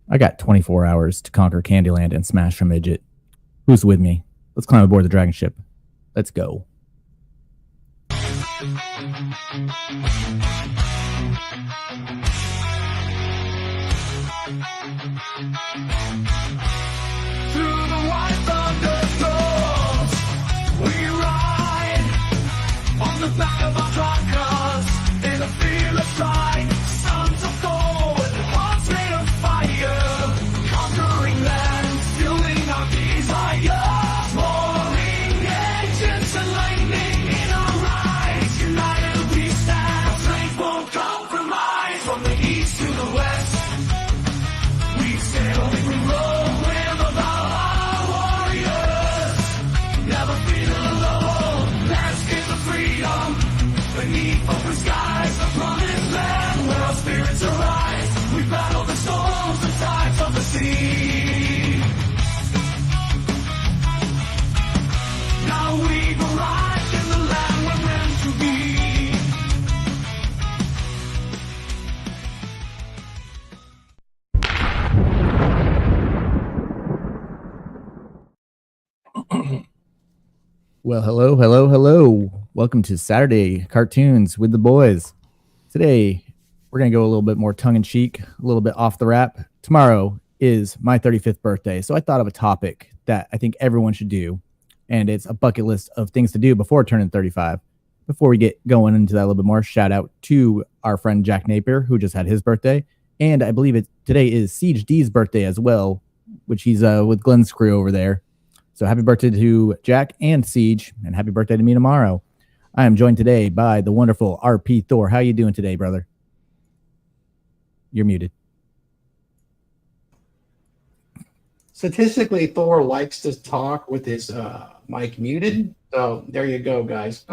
I got 24 hours to conquer Candyland and smash a midget. Who's with me? Let's climb aboard the dragon ship. Let's go. Through the white thunderstorms, we ride on the back of our truckers in a fearless stride. Sons of gold, hearts made of fire, conquering land, fueling our desire. Roaring engines and lightning in our eyes, united we stand. Our strength won't compromise. From the east to the west, we sail, we roll. Beneath open skies, the promised land where our spirits arise. We battle the storms and tides of the sea. Now we've arrived in the land we're meant to be. Well, hello. Welcome to Saturday Cartoons with the boys. Today, we're going to go a little bit more tongue-in-cheek, a little bit off the wrap. Tomorrow is my 35th birthday, so I thought of a topic that I think everyone should do, and it's a bucket list of things to do before turning 35. Before we get going into that a little bit more, shout out to our friend Jack Napier, who just had his birthday, and I believe today is Siege D's birthday as well, which he's with Glenn's crew over there. So happy birthday to Jack and Siege, and happy birthday to me tomorrow. I am joined today by the wonderful RP Thor. How you doing today, brother? You're muted. Statistically, Thor likes to talk with his mic muted. So there you go, guys.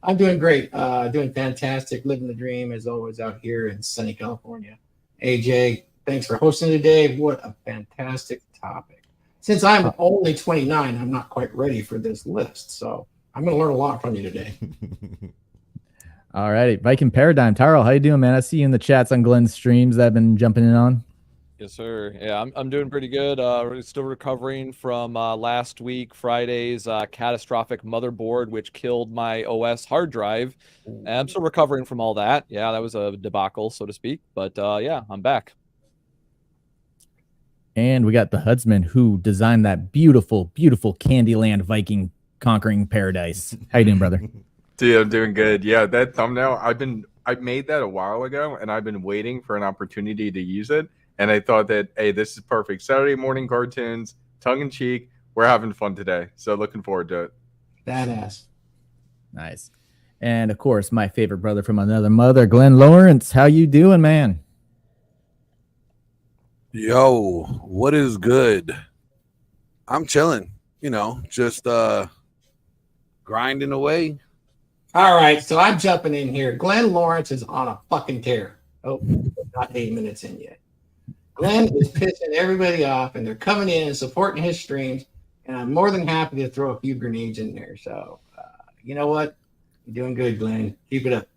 I'm doing great. Doing fantastic. Living the dream as always out here in sunny California. AJ, thanks for hosting today. What a fantastic topic. Since I'm only 29, I'm not quite ready for this list. So I'm going to learn a lot from you today. All righty. Viking Paradigm. Tyrell, how you doing, man? I see you in the chats on Glenn's streams that I've been jumping in on. Yes, sir. Yeah, I'm doing pretty good. Still recovering from last week, Friday's catastrophic motherboard, which killed my OS hard drive. And I'm still recovering from all that. Yeah, that was a debacle, so to speak. But yeah, I'm back. And we got the Hudsman who designed that beautiful, beautiful Candyland Viking conquering paradise. How you doing, brother? Dude, I'm doing good. Yeah, that thumbnail, I made that a while ago, and I've been waiting for an opportunity to use it. And I thought that, hey, this is perfect. Saturday morning cartoons, tongue-in-cheek. We're having fun today. So looking forward to it. Badass. Nice. And, of course, my favorite brother from another mother, Glenn Lawrence. How you doing, man? Yo, what is good? I'm chilling, just grinding away. All right, so I'm jumping in here. Glenn Lawrence is on a fucking tear. Oh, not 8 minutes in yet. Glenn is pissing everybody off, and they're coming in and supporting his streams, and I'm more than happy to throw a few grenades in there. So, you know what? You're doing good, Glenn. Keep it up.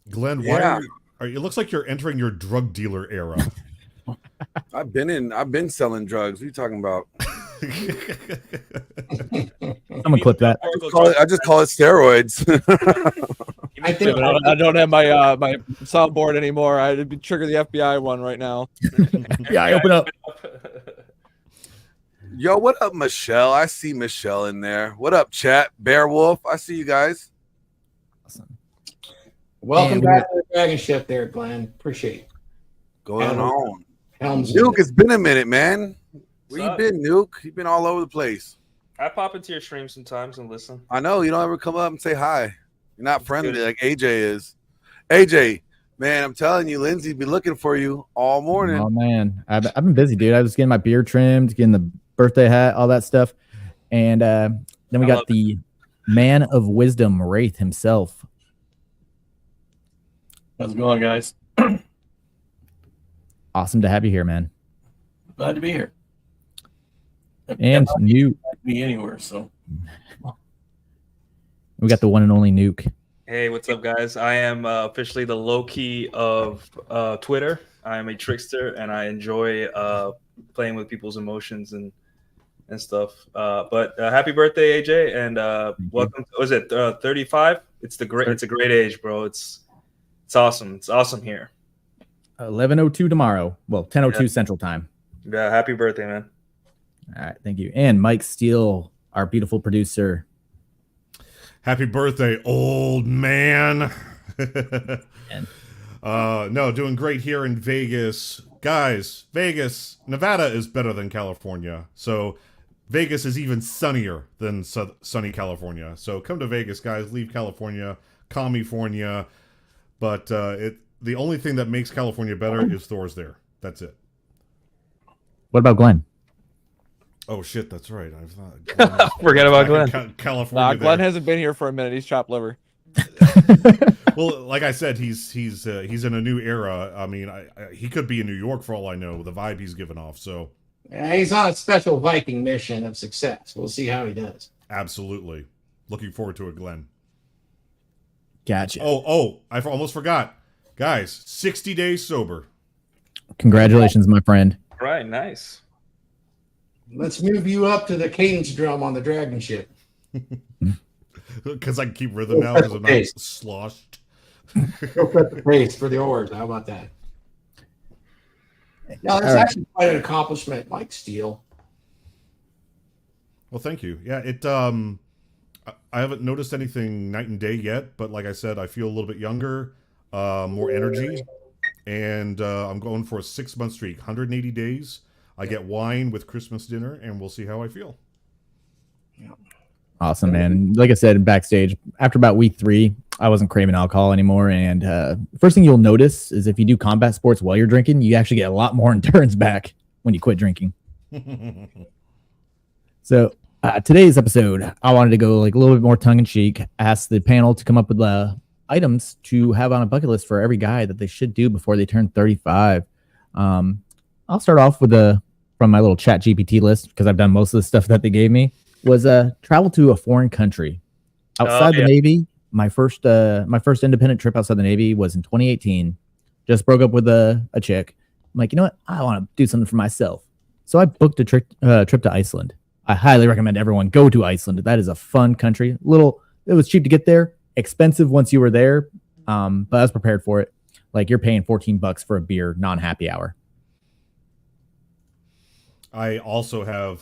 Glenn, why it looks like you're entering your drug dealer era. I've been selling drugs. What are you talking about? Someone clip that. I just call it steroids. I don't have my my soundboard anymore. I'd trigger the FBI one right now. Yeah, open up. Yo, what up, Michelle? I see Michelle in there. What up, chat? Bearwolf, I see you guys. Awesome. Welcome back to the DragonShip there, Glenn. Appreciate it. Going on. Helms. Nuke, it's been a minute, man. Where you been, Nuke? You've been all over the place. I pop into your stream sometimes and listen. I know. You don't ever come up and say hi. You're not friendly like AJ is. AJ, man, I'm telling you, Lindsay be looking for you all morning. Oh, man. I've been busy, dude. I was getting my beard trimmed, getting the birthday hat, all that stuff. And then we got the man of wisdom, Wraith himself. How's it going, guys? Awesome to have you here, man. Glad to be here. And Nuke. Be anywhere, so. We got the one and only Nuke. Hey, what's up, guys? I am officially the low-key of Twitter. I am a trickster, and I enjoy playing with people's emotions and stuff. But happy birthday, AJ, and welcome. Was it 35? It's a great age, bro. It's awesome. It's awesome here. 11:02 tomorrow. Well, 10:02 Central Time. Yeah, happy birthday, man. All right, thank you. And Mike Steele, our beautiful producer. Happy birthday, old man. No, doing great here in Vegas. Guys, Vegas, Nevada is better than California. So Vegas is even sunnier than sunny California. So come to Vegas, guys. Leave California, California. But the only thing that makes California better is Thor's there. That's it. What about Glenn? Oh shit, that's right. I've thought Forget about Glenn. California. Glenn hasn't been here for a minute. He's chopped liver. Well, like I said, he's in a new era. I mean, he could be in New York for all I know. The vibe he's giving off. So he's on a special Viking mission of success. We'll see how he does. Absolutely, looking forward to it, Glenn. Gotcha. Oh, I almost forgot, guys. 60 days sober. Congratulations, my friend. Right, nice. Let's move you up to the cadence drum on the DragonShip. Because I can keep rhythm now because I'm not sloshed. Go cut the pace for the oars. How about that? No, that's actually quite an accomplishment, Mike Steele. Well, thank you. Yeah, I haven't noticed anything night and day yet, but like I said, I feel a little bit younger, more energy, and I'm going for a 6-month streak, 180 days. I get wine with Christmas dinner, and we'll see how I feel. Awesome, man. Like I said, backstage, after about week 3, I wasn't craving alcohol anymore. And first thing you'll notice is if you do combat sports while you're drinking, you actually get a lot more endurance back when you quit drinking. So today's episode, I wanted to go like a little bit more tongue-in-cheek, ask the panel to come up with items to have on a bucket list for every guy that they should do before they turn 35. I'll start off with from my little chat GPT list, because I've done most of the stuff that they gave me, was travel to a foreign country. Outside the Navy, my first independent trip outside the Navy was in 2018. Just broke up with a chick. I'm like, you know what? I want to do something for myself. So I booked a trip to Iceland. I highly recommend everyone go to Iceland. That is a fun country. It was cheap to get there, expensive once you were there, but I was prepared for it. Like you're paying $14 for a beer, non-happy hour. I also have,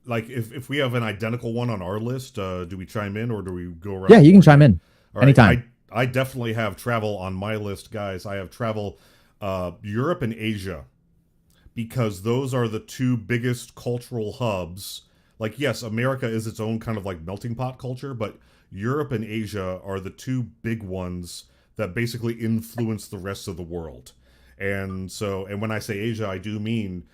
like, if we have an identical one on our list, do we chime in or do we go around? Yeah, you can chime in anytime. I definitely have travel on my list, guys. I have travel Europe and Asia, because those are the two biggest cultural hubs. Like, yes, America is its own kind of like melting pot culture, but Europe and Asia are the two big ones that basically influence the rest of the world. And when I say Asia, I do mean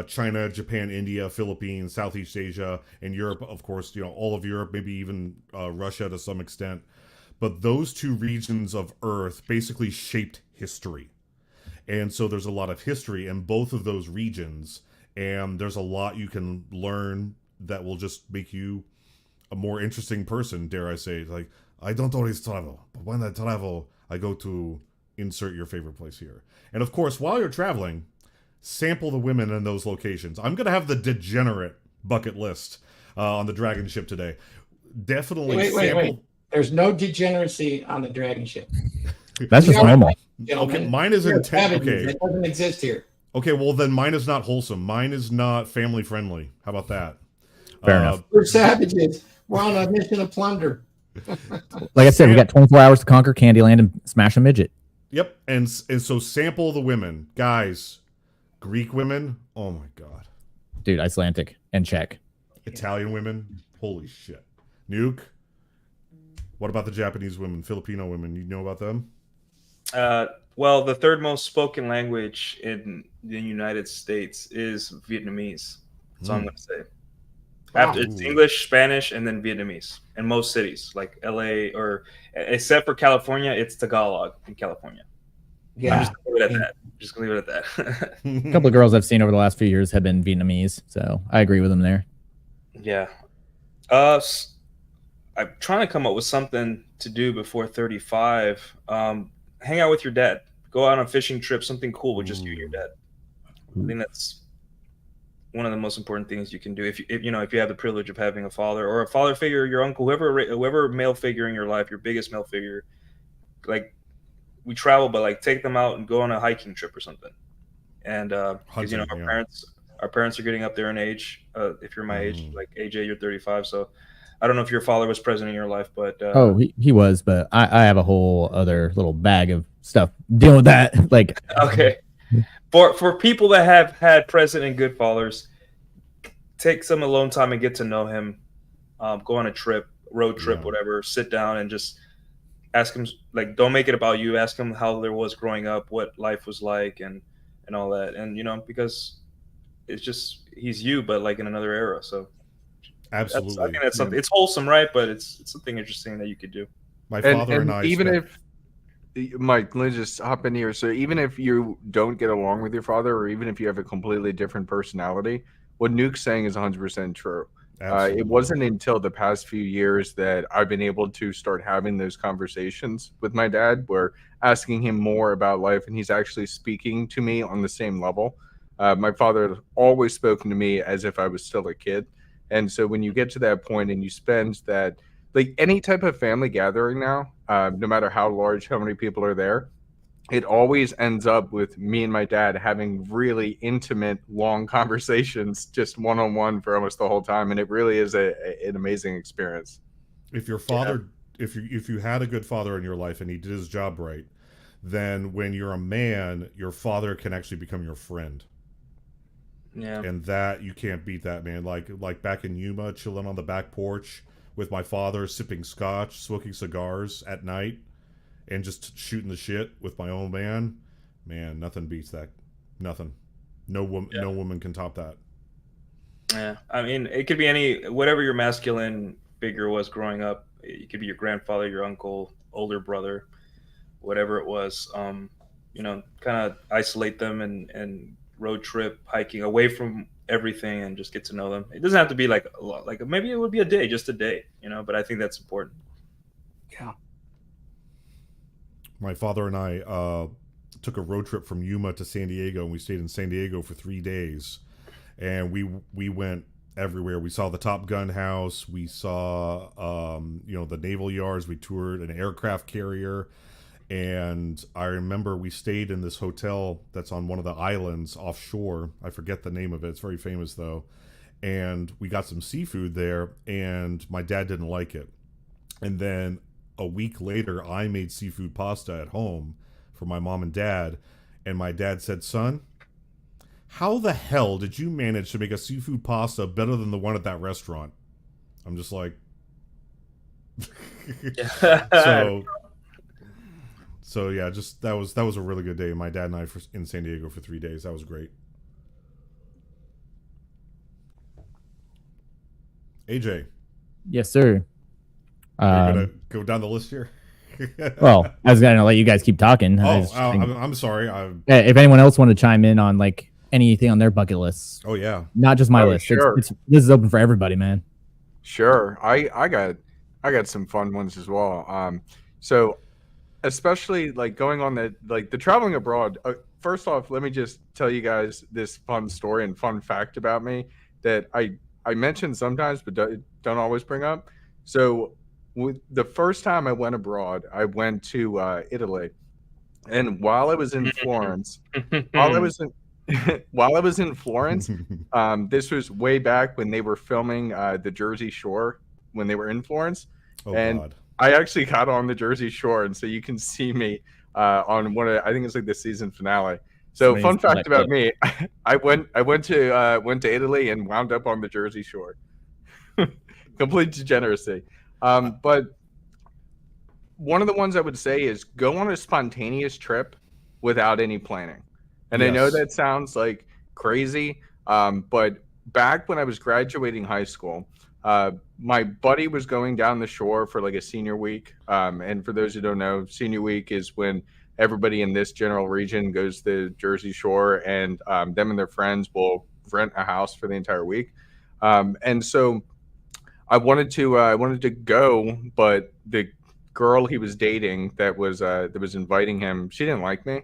China, Japan, India, Philippines, Southeast Asia, and Europe, of course, all of Europe, maybe even Russia to some extent. But those two regions of Earth basically shaped history. And so there's a lot of history in both of those regions, and there's a lot you can learn that will just make you a more interesting person, dare I say. Like, I don't always travel, but when I travel, I go to insert your favorite place here. And of course, while you're traveling, sample the women in those locations. I'm going to have the degenerate bucket list on the DragonShip today. Definitely wait. There's no degeneracy on the DragonShip. That's just normal. Okay, mine is intense. Okay. It doesn't exist here. Okay, well then mine is not wholesome. Mine is not family friendly. How about that? Fair enough. We're savages. We're on a mission of plunder. Like I said, we got 24 hours to conquer Candyland and smash a midget. Yep, and so sample the women. Guys, Greek women, oh my god. Dude, Icelandic and Czech. Italian women, holy shit. Nuke, what about the Japanese women, Filipino women? You know about them? Well, the third most spoken language in the United States is Vietnamese. That's all I'm going to say. After it's English, Spanish, and then Vietnamese in most cities, like LA, or except for California, it's Tagalog in California. Yeah, I'm just gonna leave it at that. Just gonna leave it at that. A couple of girls I've seen over the last few years have been Vietnamese, so I agree with them there. Yeah. I'm trying to come up with something to do before 35. Hang out with your dad. go on a fishing trip, something cool with just you and your dad. I think that's one of the most important things you can do if you know if you have the privilege of having a father or a father figure, your uncle, whoever male figure in your life, your biggest male figure. Like we travel, but like take them out and go on a hiking trip or something. And because you know our parents are getting up there in age. If you're my age, like AJ, you're 35, so I don't know if your father was present in your life, but he was, but I have a whole other little bag of stuff dealing with that. Like okay. For people that have had present and good fathers, take some alone time and get to know him. Go on a trip, road trip, whatever. Sit down and just ask him. Like, don't make it about you. Ask him how there was growing up, what life was like, and all that. And you know, because it's just he's you, but like in another era. So absolutely, I think that's something. It's wholesome, right? But it's something interesting that you could do. My father and I even if Mike, let me just hop in here. So even if you don't get along with your father, or even if you have a completely different personality, what Nuke's saying is 100% true. It wasn't until the past few years that I've been able to start having those conversations with my dad, where asking him more about life, and he's actually speaking to me on the same level. My father had always spoken to me as if I was still a kid. And so when you get to that point and you spend that, like any type of family gathering now, no matter how large, how many people are there, it always ends up with me and my dad having really intimate, long conversations, just one-on-one for almost the whole time. And it really is an amazing experience. If your father, if you had a good father in your life and he did his job right, then when you're a man, your father can actually become your friend. Yeah. And that, you can't beat that, man. Like back in Yuma, chilling on the back porch with my father, sipping scotch, smoking cigars at night, and just shooting the shit with my old man. Man, nothing beats that. Nothing. No woman can top that. Yeah, I mean, it could be whatever your masculine figure was growing up. It could be your grandfather, your uncle, older brother, whatever it was. You know, kind of isolate them and road trip, hiking away from everything, and just get to know them. It doesn't have to be like a lot. Like maybe it would be a day, just a day, you know. But I think that's important. Yeah. My father and I took a road trip from Yuma to San Diego, and we stayed in San Diego for 3 days. And we went everywhere. We saw the Top Gun house. We saw the naval yards. We toured an aircraft carrier. And I remember we stayed in this hotel that's on one of the islands offshore. I forget the name of it. It's very famous, though. And we got some seafood there, and my dad didn't like it. And then a week later, I made seafood pasta at home for my mom and dad. And my dad said, "Son, how the hell did you manage to make a seafood pasta better than the one at that restaurant?" I'm just like... So yeah, just that was a really good day. My dad and I in San Diego for 3 days. That was great. AJ. Yes, sir. You're gonna go down the list here. Well, I was gonna let you guys keep talking. I'm sorry. If anyone else wanted to chime in on like anything on their bucket lists. Oh yeah. Not just my list. Sure. This is open for everybody, man. Sure. I got some fun ones as well. So especially like going on the traveling abroad. First off, let me just tell you guys this fun story and fun fact about me that I mention sometimes, but don't always bring up. So the first time I went abroad, I went to Italy, and while I was in Florence, while I was in Florence, this was way back when they were filming the Jersey Shore when they were in Florence, God. I actually got on the Jersey Shore, and so you can see me on I think it's like the season finale. So fun fact about me, I went to Italy and wound up on the Jersey Shore. Complete degeneracy. But one of the ones I would say is go on a spontaneous trip without any planning. And yes. I know that sounds like crazy, but back when I was graduating high school, my buddy was going down the shore for like a senior week. And for those who don't know, senior week is when everybody in this general region goes to the Jersey Shore, and them and their friends will rent a house for the entire week. And so I wanted to go, but the girl he was dating that was inviting him, she didn't like me.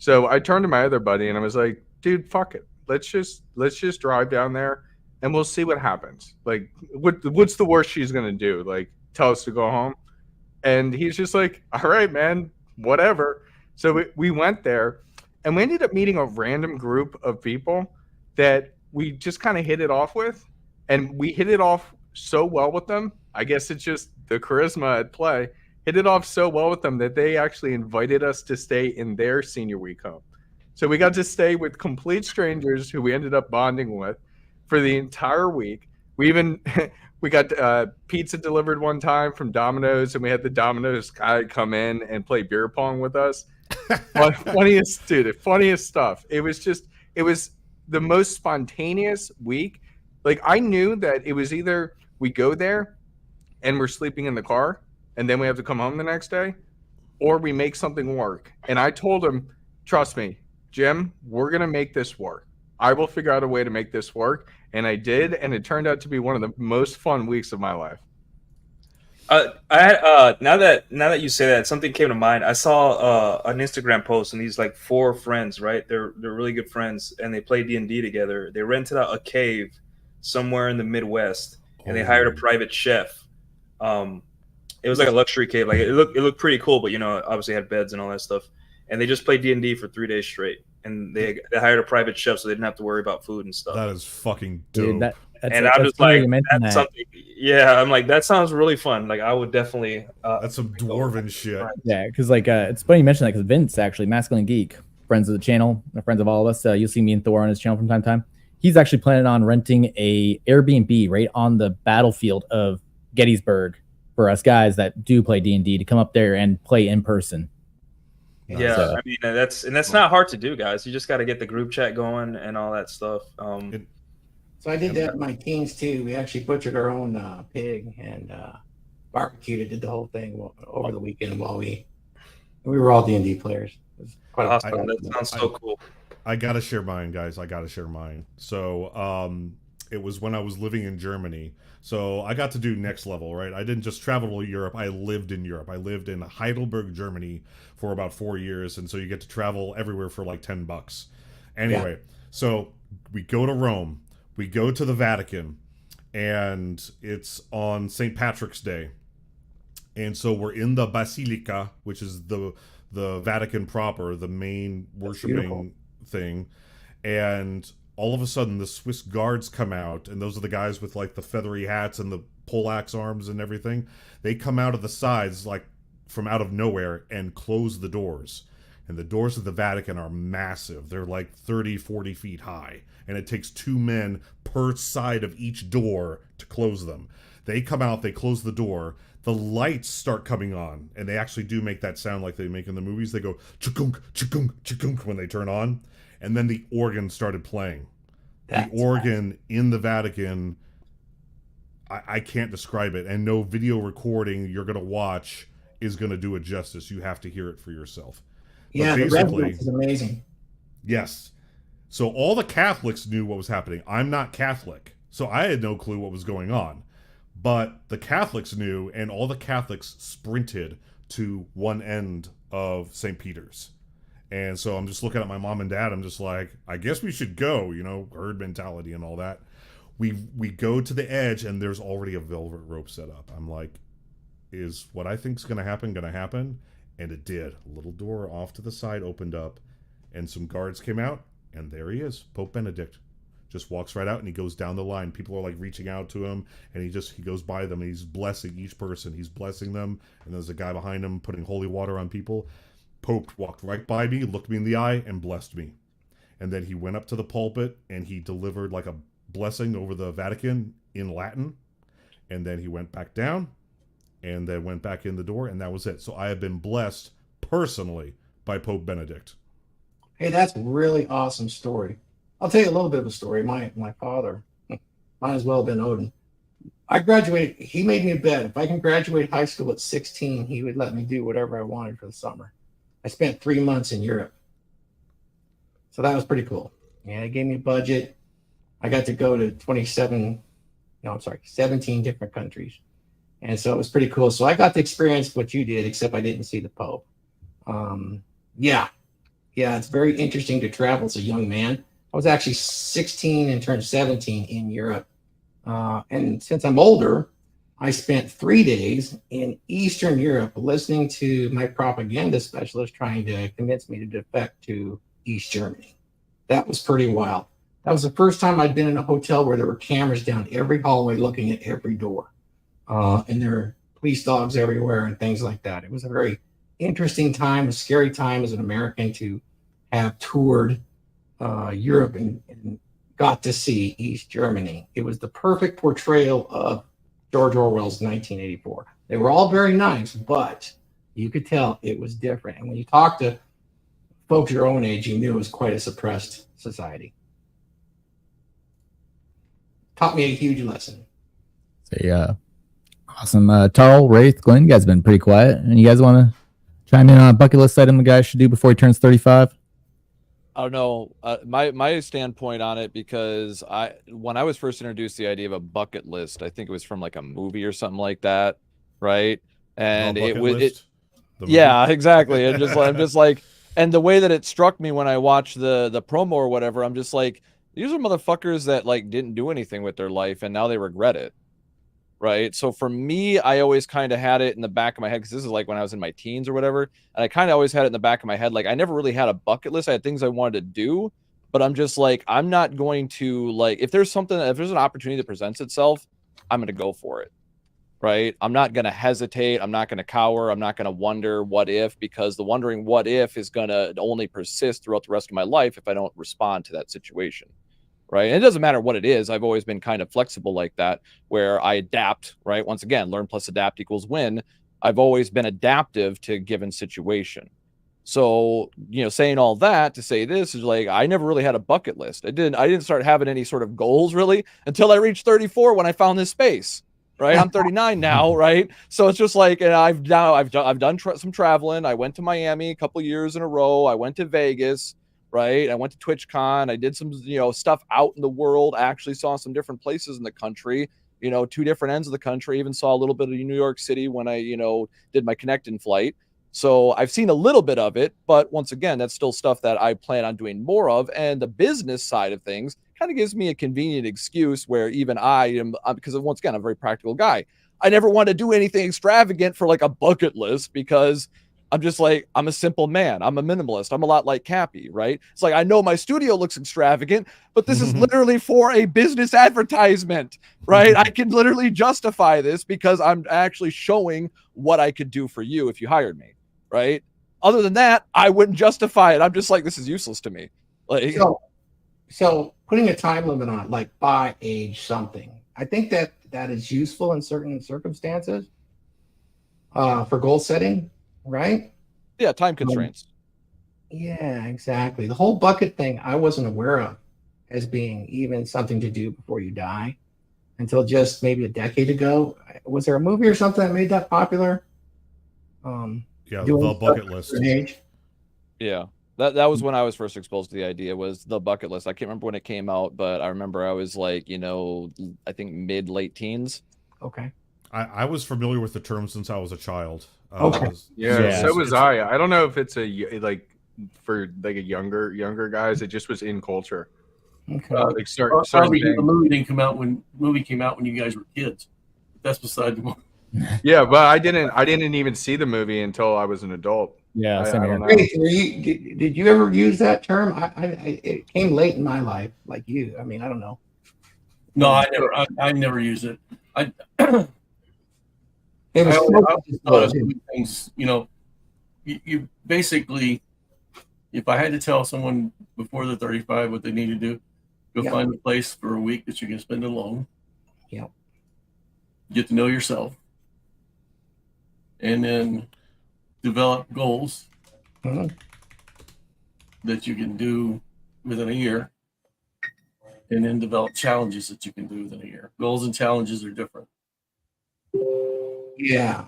So I turned to my other buddy and I was like, dude, fuck it. Let's just drive down there and we'll see what happens. Like, what's the worst she's gonna do? Like, tell us to go home? And he's just like, all right, man, whatever. So we went there and we ended up meeting a random group of people that we just kind of hit it off with. And we hit it off so well with them. I guess it's just the charisma at play. Hit it off so well with them that they actually invited us to stay in their senior week home. So we got to stay with complete strangers who we ended up bonding with for the entire week. We even we got pizza delivered one time from Domino's, and we had the Domino's guy come in and play beer pong with us. Funniest stuff. It was the most spontaneous week. Like, I knew that it was either we go there and we're sleeping in the car and then we have to come home the next day, or we make something work. And I told him, trust me, Jim, we're going to make this work. I will figure out a way to make this work. And I did. And it turned out to be one of the most fun weeks of my life. Now that you say that, something came to mind. I saw an Instagram post, and these like 4 friends, right? They're really good friends, and they play D&D together. They rented out a cave somewhere in the Midwest, and they hired a private chef. It was like a luxury cave. Like it looked pretty cool, but obviously had beds and all that stuff. And they just played D&D for 3 days straight. And they hired a private chef, so they didn't have to worry about food and stuff. That is fucking dope. Dude, I'm just like, that's something. Yeah, I'm like, that sounds really fun. Like, I would definitely. That's some dwarven shit. Yeah, because it's funny you mention that, because Vince, actually, Masculine Geek, friends of the channel, friends of all of us, you'll see me and Thor on his channel from time to time. He's actually planning on renting a Airbnb right on the battlefield of Gettysburg for us guys that do play D&D to come up there and play in person. Yeah, so, I mean, that's not hard to do, guys. You just got to get the group chat going and all that stuff. So I did that with my teens too. We actually butchered our own pig and barbecued it. Did the whole thing over the weekend while we were all D&D players. It was quite awesome. That sounds so cool. I gotta share mine, guys. I gotta share mine. So it was when I was living in Germany. So I got to do next level, right? I didn't just travel to Europe. I lived in Europe. I lived in Heidelberg, Germany for about 4 years. And so you get to travel everywhere for like $10. Anyway, So we go to Rome. We go to the Vatican. And it's on St. Patrick's Day. And so we're in the Basilica, which is the Vatican proper, the main worshiping thing. And all of a sudden, the Swiss guards come out, and those are the guys with like the feathery hats and the poleaxe arms and everything. They come out of the sides, like from out of nowhere, and close the doors. And the doors of the Vatican are massive. They're like 30, 40 feet high. And it takes 2 men per side of each door to close them. They come out, they close the door. The lights start coming on, and they actually do make that sound like they make in the movies. They go chukunk, chukunk, chukunk when they turn on. And then the organ started playing. The organ in the Vatican, I can't describe it. And no video recording you're going to watch is going to do it justice. You have to hear it for yourself. Yeah, the resonance is amazing. Yes. So all the Catholics knew what was happening. I'm not Catholic, so I had no clue what was going on. But the Catholics knew, and all the Catholics sprinted to one end of St. Peter's. And so I'm just looking at my mom and dad. I'm just like, I guess we should go, herd mentality and all that. We go to the edge, and there's already a velvet rope set up. I'm like, is what I think's going to happen? And it did. A little door off to the side opened up, and some guards came out, and there he is, Pope Benedict. Just walks right out, and he goes down the line. People are like reaching out to him, and he goes by them, and he's blessing each person. He's blessing them, and there's a guy behind him putting holy water on people. Pope walked right by me, looked me in the eye, and blessed me. And then he went up to the pulpit, and he delivered like a blessing over the Vatican in Latin. And then he went back down, and then went back in the door, and that was it. So I have been blessed personally by Pope Benedict. Hey, that's a really awesome story. I'll tell you a little bit of a story. My father, might as well have been Odin. I graduated. He made me a bet. If I can graduate high school at 16, he would let me do whatever I wanted for the summer. I spent 3 months in Europe. So that was pretty cool. Yeah, they gave me a budget. I got to go to 17 different countries. And so it was pretty cool. So I got to experience what you did, except I didn't see the Pope. Yeah. Yeah, it's very interesting to travel as a young man. I was actually 16 and turned 17 in Europe. And since I'm older, I spent 3 days in Eastern Europe listening to my propaganda specialist trying to convince me to defect to East Germany. That was pretty wild. That was the first time I'd been in a hotel where there were cameras down every hallway looking at every door. And there were police dogs everywhere and things like that. It was a very interesting time, a scary time as an American to have toured Europe and got to see East Germany. It was the perfect portrayal of George Orwell's 1984. They were all very nice, but you could tell it was different. And when you talk to folks your own age, you knew it was quite a suppressed society. Taught me a huge lesson. So, awesome. Tarl, Wraith, Glenn, you guys have been pretty quiet. And you guys want to chime in on a bucket list item the guy should do before he turns 35? I don't know. My standpoint on it, because when I was first introduced to the idea of a bucket list, I think it was from like a movie or something like that, right? And yeah, exactly. And I'm just like, and the way that it struck me when I watched the promo or whatever, I'm just like, these are motherfuckers that like didn't do anything with their life and now they regret it. Right. So for me, I always kind of had it in the back of my head, because this is like when I was in my teens or whatever. And I kind of always had it in the back of my head. Like, I never really had a bucket list. I had things I wanted to do, but I'm just like, I'm not going to, like, if there's an opportunity that presents itself, I'm going to go for it. Right. I'm not going to hesitate. I'm not going to cower. I'm not going to wonder what if, because the wondering what if is going to only persist throughout the rest of my life if I don't respond to that situation. Right. And it doesn't matter what it is. I've always been kind of flexible like that, where I adapt. Right. Once again, learn plus adapt equals win. I've always been adaptive to a given situation. So, saying all that to say this is like, I never really had a bucket list. I didn't start having any sort of goals really until I reached 34 when I found this space. Right. I'm 39 now. Right. So it's just like, and I've done some traveling. I went to Miami a couple years in a row. I went to Vegas. Right. I went to TwitchCon. I did some, stuff out in the world. I actually saw some different places in the country, 2 different ends of the country. Even saw a little bit of New York City when I, did my connecting flight. So I've seen a little bit of it. But once again, that's still stuff that I plan on doing more of. And the business side of things kind of gives me a convenient excuse where even I am, because once again, I'm a very practical guy. I never want to do anything extravagant for like a bucket list, because I'm just like, I'm a simple man. I'm a minimalist. I'm a lot like Cappy, right? It's like, I know my studio looks extravagant, but this is literally for a business advertisement, right? I can literally justify this because I'm actually showing what I could do for you if you hired me, right? Other than that, I wouldn't justify it. I'm just like, this is useless to me. Like, so putting a time limit on it, like by age something, I think that is useful in certain circumstances for goal setting. Right? Yeah, time constraints. Yeah, exactly. The whole bucket thing I wasn't aware of as being even something to do before you die until just maybe a decade ago. Was there a movie or something that made that popular? Yeah, The Bucket List. Yeah. That was when I was first exposed to the idea, was The Bucket List. I can't remember when it came out, but I remember I was like, I think late teens. Okay. I was familiar with the term since I was a child. Okay. So was I. I don't know if it's for like a younger guys. It just was in culture. Okay. Like Probably the movie didn't come out when you guys were kids. That's beside the point. Yeah, but I didn't even see the movie until I was an adult. Yeah, I don't know. Did you ever use that term? It came late in my life, like you. I mean, I don't know. No, I never use it. I It was always thought of things, you basically, if I had to tell someone before they're 35 what they need to do, go find a place for a week that you can spend alone. Yeah. Get to know yourself. And then develop goals that you can do within a year. And then develop challenges that you can do within a year. Goals and challenges are different. Yeah,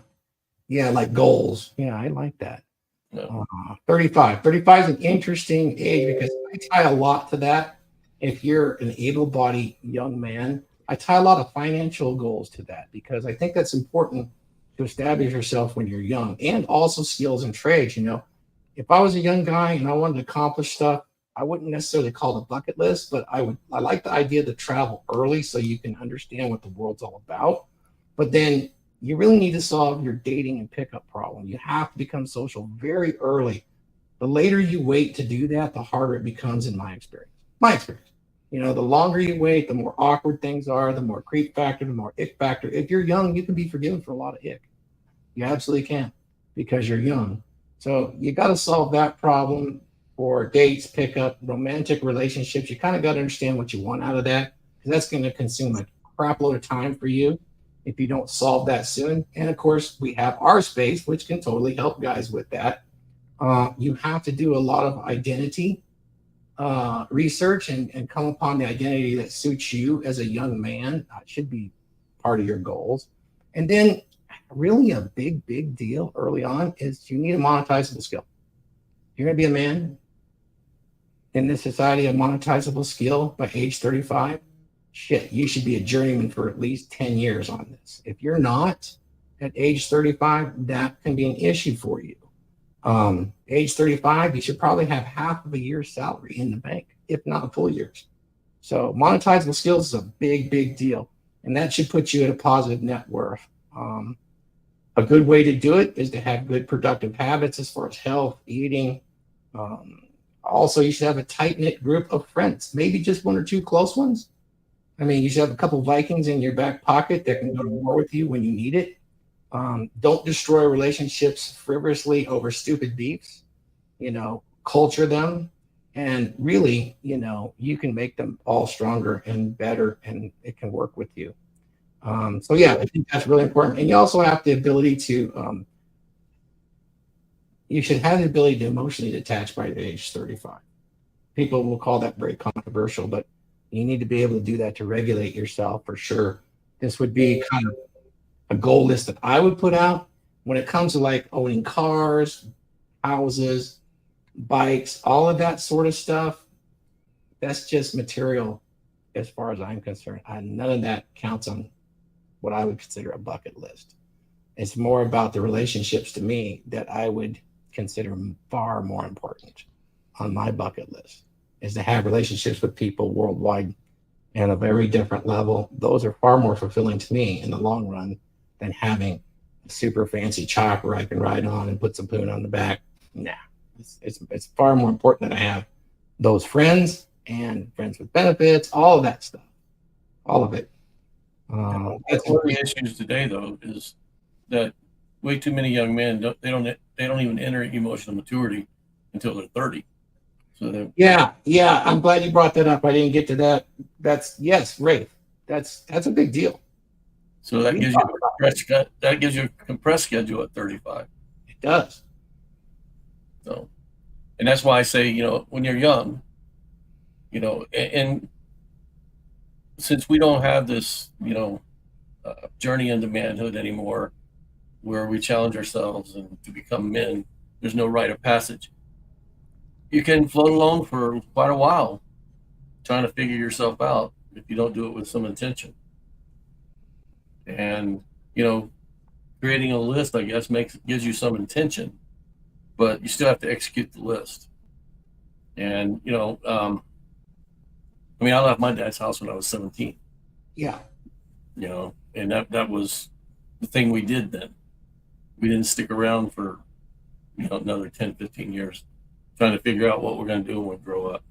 like goals. Yeah, I like that. No. 35 is an interesting age because I tie a lot to that. If you're an able-bodied young man, I tie a lot of financial goals to that because I think that's important to establish yourself when you're young, and also skills and trades. if I was a young guy and I wanted to accomplish stuff, I wouldn't necessarily call it a bucket list, but I like the idea to travel early so you can understand what the world's all about. But then you really need to solve your dating and pickup problem. You have to become social very early. The later you wait to do that, the harder it becomes in my experience. My experience. You know, the longer you wait, the more awkward things are, the more creep factor, the more ick factor. If you're young, you can be forgiven for a lot of ick. You absolutely can because you're young. So you got to solve that problem for dates, pickup, romantic relationships. You kind of got to understand what you want out of that because that's going to consume a crap load of time for you if you don't solve that soon. And of course, we have our space, which can totally help guys with that. You have to do a lot of identity research and come upon the identity that suits you as a young man. Should be part of your goals. And then really a big deal early on is you need a monetizable skill. You're going to be a man in this society, a monetizable skill by age 35. Shit, you should be a journeyman for at least 10 years on this. If you're not at age 35, that can be an issue for you. Age 35, you should probably have half of a year's salary in the bank, if not a full year's. So monetizable skills is a big deal, and that should put you at a positive net worth. A good way to do it is to have good productive habits as far as health, eating. Also, you should have a tight-knit group of friends, maybe just one or two close ones. I mean, you should have a couple Vikings in your back pocket that can go to war with you when you need it. Don't destroy relationships frivolously over stupid beefs. You know, culture them, and really, you know, you can make them all stronger and better, and it can work with you. So yeah, I think that's really important. And you also have the ability to, you should have the ability to emotionally detach by age 35. People will call that very controversial, but you need to be able to do that to regulate yourself for sure. This would be kind of a goal list that I would put out when it comes to like owning cars, houses, bikes, all of that sort of stuff. That's just material as far as I'm concerned. None of that counts on what I would consider a bucket list. It's more about the relationships to me that I would consider far more important on my bucket list, is to have relationships with people worldwide and a very different level. Those are far more fulfilling to me in the long run than having a super fancy chopper I can ride on and put some poon on the back. Nah, it's far more important that I have those friends and friends with benefits, all of that stuff, all of it. That's one of the issues today, though, is that way too many young men they don't even enter emotional maturity until they're 30. So yeah, I'm glad you brought that up. I didn't get to that. That's yes, Rafe. That's a big deal. So that gives you a compressed schedule at 35. It does. So, and that's why I say, you know, when you're young, you know, and since we don't have this, you know, journey into manhood anymore, where we challenge ourselves and to become men, there's no rite of passage. You can float along for quite a while trying to figure yourself out if you don't do it with some intention. And, you know, creating a list, I guess, gives you some intention, but you still have to execute the list. And, you know, I mean, I left my dad's house when I was 17. Yeah. You know, and that was the thing we did then. We didn't stick around for, you know, another 10, 15 years trying to figure out what we're going to do when we grow up.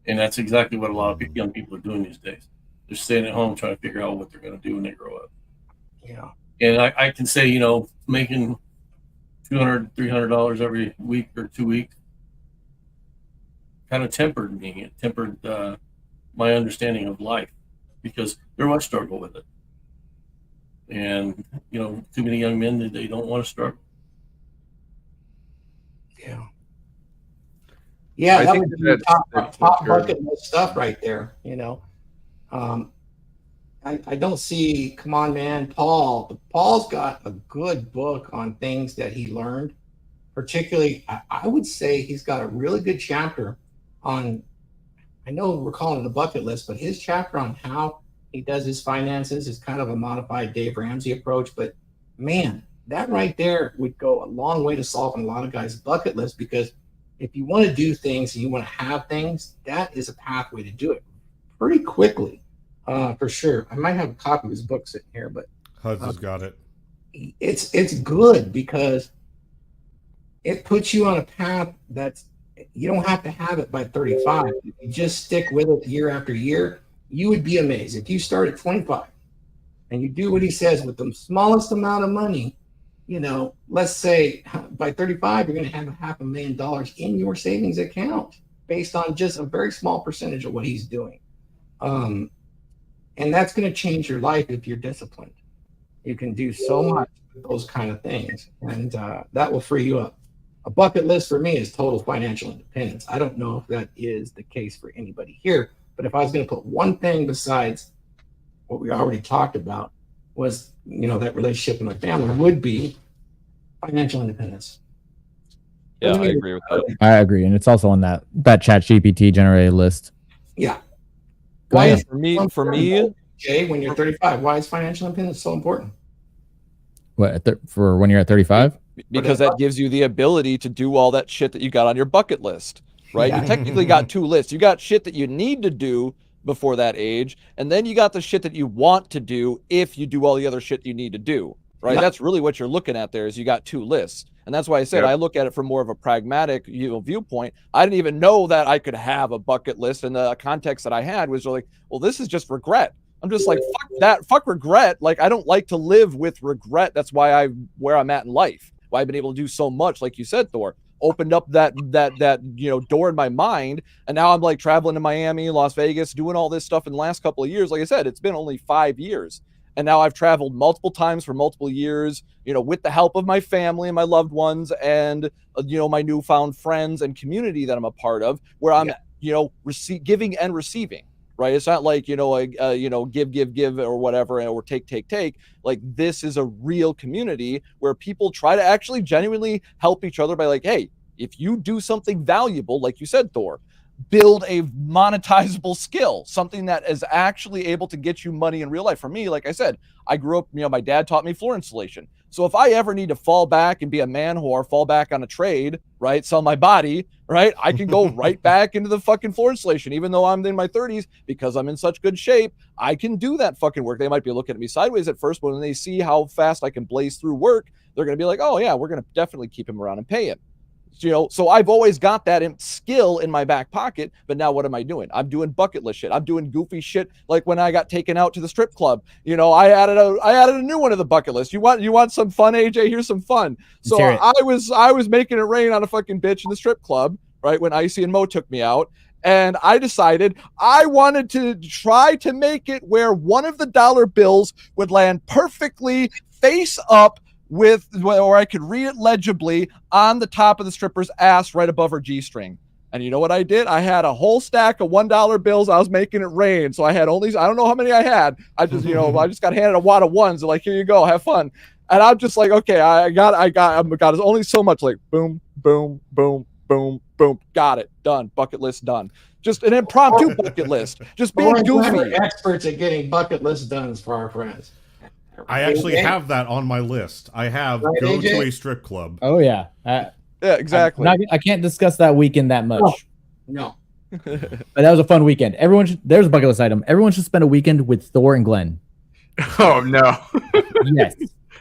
And that's exactly what a lot of young people are doing these days. They're staying at home trying to figure out what they're going to do when they grow up. Yeah. And I can say, you know, making $200, $300 every week or 2 weeks kind of tempered me. It tempered my understanding of life because there was struggle with it. And, you know, too many young men, they don't want to struggle. Yeah. Yeah, I that think would be that's top good. bucket list stuff right there, you know. I don't see, come on, man, Paul's got a good book on things that he learned. Particularly, I would say he's got a really good chapter on, I know we're calling it a bucket list, but his chapter on how he does his finances is kind of a modified Dave Ramsey approach. But man, that right there would go a long way to solving a lot of guys' bucket list, because if you want to do things and you want to have things, that is a pathway to do it pretty quickly, for sure. I might have a copy of his book sitting here, but Huds has got it. it's good because it puts you on a path that's, you don't have to have it by 35. If you just stick with it year after year, you would be amazed. If you start at 25 and you do what he says with the smallest amount of money, let's say by 35, you're going to have $500,000 in your savings account based on just a very small percentage of what he's doing. And that's going to change your life if you're disciplined. You can do so much with those kind of things, and that will free you up. A bucket list for me is total financial independence. I don't know if that is the case for anybody here, but if I was going to put one thing besides what we already talked about, was, that relationship with my family, would be financial independence. Yeah, I agree with that. I agree, and it's also on that Chat GPT generated list. Yeah. Why Why is is For me, Jay, when you're 35, why is financial independence so important? What for when you're at 35? because that gives you the ability to do all that shit that you got on your bucket list, right? Yeah. You technically got two lists. You got shit that you need to do before that age, and then you got the shit that you want to do if you do all the other shit you need to do, right? Yeah. That's really what you're looking at there, is you got two lists. And that's why I said I look at it from more of a pragmatic viewpoint. I didn't even know that I could have a bucket list, and the context that I had was like, well, this is just regret. I'm just like, fuck that, fuck regret. Like, I don't like to live with regret. That's why where I'm at in life. Why I've been able to do so much, like you said, Thor. Opened up that door in my mind, and now I'm like traveling to Miami, Las Vegas, doing all this stuff in the last couple of years. Like I said, it's been only 5 years, and now I've traveled multiple times for multiple years, with the help of my family and my loved ones, and my newfound friends and community that I'm a part of, where I'm giving and receiving. Right. It's not like, give, or whatever, or take. Like, this is a real community where people try to actually genuinely help each other by like, hey, if you do something valuable, like you said, Thor, build a monetizable skill, something that is actually able to get you money in real life. For me, like I said, I grew up, my dad taught me floor installation. So if I ever need to fall back and be a man whore, fall back on a trade, right, sell my body, right, I can go right back into the fucking floor installation, even though I'm in my 30s, because I'm in such good shape. I can do that fucking work. They might be looking at me sideways at first, but when they see how fast I can blaze through work, they're going to be like, oh yeah, we're going to definitely keep him around and pay him. So I've always got that skill in my back pocket, but now what am I doing? I'm doing bucket list shit. I'm doing goofy shit. Like when I got taken out to the strip club, I added a new one to the bucket list. You want some fun, AJ? Here's some fun. So I was making it rain on a fucking bitch in the strip club, right? When Icy and Mo took me out. And I decided I wanted to try to make it where one of the dollar bills would land perfectly face up, or I could read it legibly on the top of the stripper's ass right above her G-string. And you know what I did? I had a whole stack of $1 bills. I was making it rain. So I had I don't know how many I had. I just, I just got handed a wad of ones. They're like, here you go, have fun. And I'm just like, okay, I've got only so much, like boom, boom, boom, boom, boom. Got it. Done. Bucket list done. Just an impromptu bucket list. Just being goofy. We're experts at getting bucket list done for our friends. I actually have that on my list. I have go to a strip club. Oh yeah, yeah, exactly. I can't discuss that weekend that much. No. But that was a fun weekend. There's a bucket list item. Everyone should spend a weekend with Thor and Glenn. Oh no. Yes.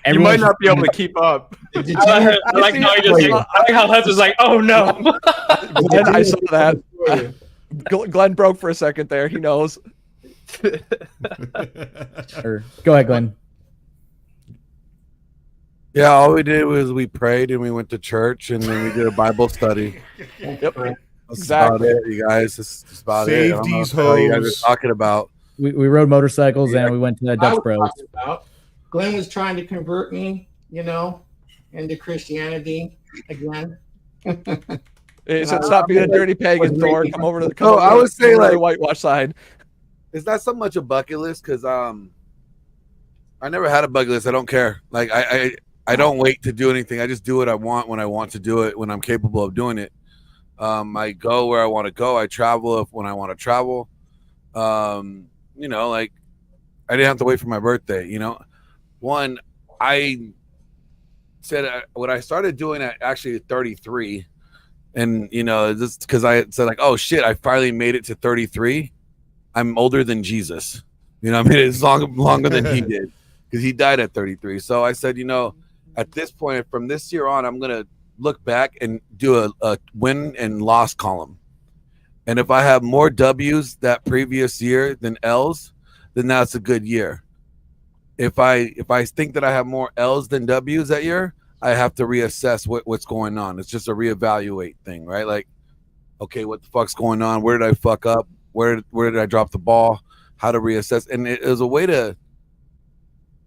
You might not be able to keep up. I like how Huds was like, oh no. Glenn, I saw that. Glenn broke for a second there. He knows. Go ahead, Glenn. Yeah, all we did was we prayed and we went to church and then we did a Bible study. Yep. That's Exactly. about it, you guys. That's about it. I don't know Safety's what you guys hose. are talking about. We rode motorcycles and we went to Dutch Bros. Glenn was trying to convert me, into Christianity again. It's stop being a dirty pagan, Thor. Come over to the I would say like whitewash side. It's not so much a bucket list because I never had a bucket list. I don't care. Like I don't wait to do anything. I just do what I want when I want to do it, when I'm capable of doing it. I go where I want to go. I travel when I want to travel. Like I didn't have to wait for my birthday. One, I said when I started doing it actually at 33, and just because I said like, oh shit, I finally made it to 33. I'm older than Jesus. I mean, it's longer than he did because he died at 33. So I said, at this point, from this year on, I'm gonna look back and do a win and loss column. And if I have more W's that previous year than L's, then that's a good year. If I think that I have more L's than W's that year, I have to reassess what's going on. It's just a reevaluate thing, right? Like, okay, what the fuck's going on? Where did I fuck up? Where did I drop the ball? How to reassess? And it was a way to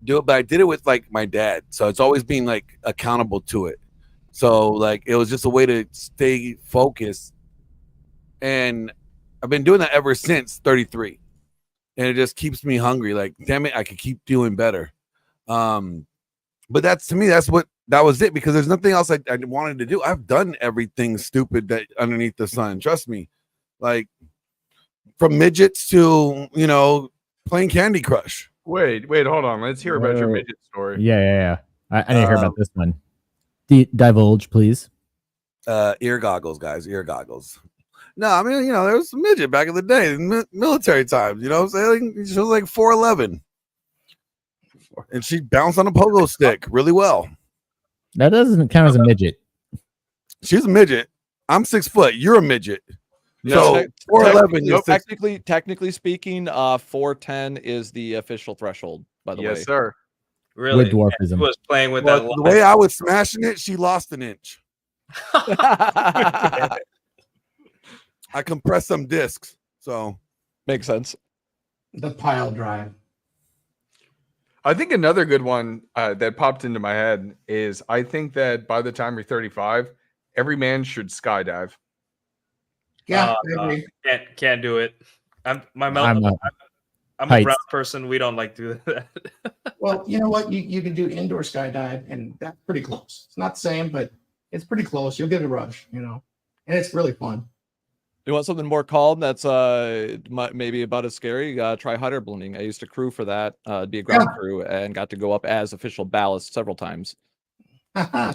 do it, but I did it with like my dad, so it's always being like accountable to it. So like it was just a way to stay focused, and I've been doing that ever since 33, and it just keeps me hungry. Like, damn it, I could keep doing better. But that's, to me, that was it, because there's nothing else I wanted to do. I've done everything stupid that underneath the sun. Trust me, like from midgets to playing Candy Crush. Wait, hold on. Let's hear about your midget story. Yeah. I didn't hear about this one. Divulge, please. Ear goggles, guys. Ear goggles. No, I mean, there was a midget back in the day, in military times. You know what I'm saying? She was like 4'11", and she bounced on a pogo stick really well. That doesn't count as a midget. She's a midget. I'm 6 foot. You're a midget. No, So 4'11". Technically speaking, 4'10" is the official threshold. By the way, Yes, sir. Really? With dwarfism. He was playing with Well, that. the way I was smashing it, she lost an inch. I compressed some discs, so makes sense. The pile drive. I think another good one that popped into my head is I think that by the time you're 35, every man should skydive. Yeah, I agree. Can't do it. I'm a heights. brown person. We don't like do that. Well, you know what? You can do indoor skydive, and that's pretty close. It's not the same, but it's pretty close. You'll get a rush, and it's really fun. You want something more calm that's maybe about as scary? Try hot air ballooning. I used to crew for that, be a ground crew, and got to go up as official ballast several times.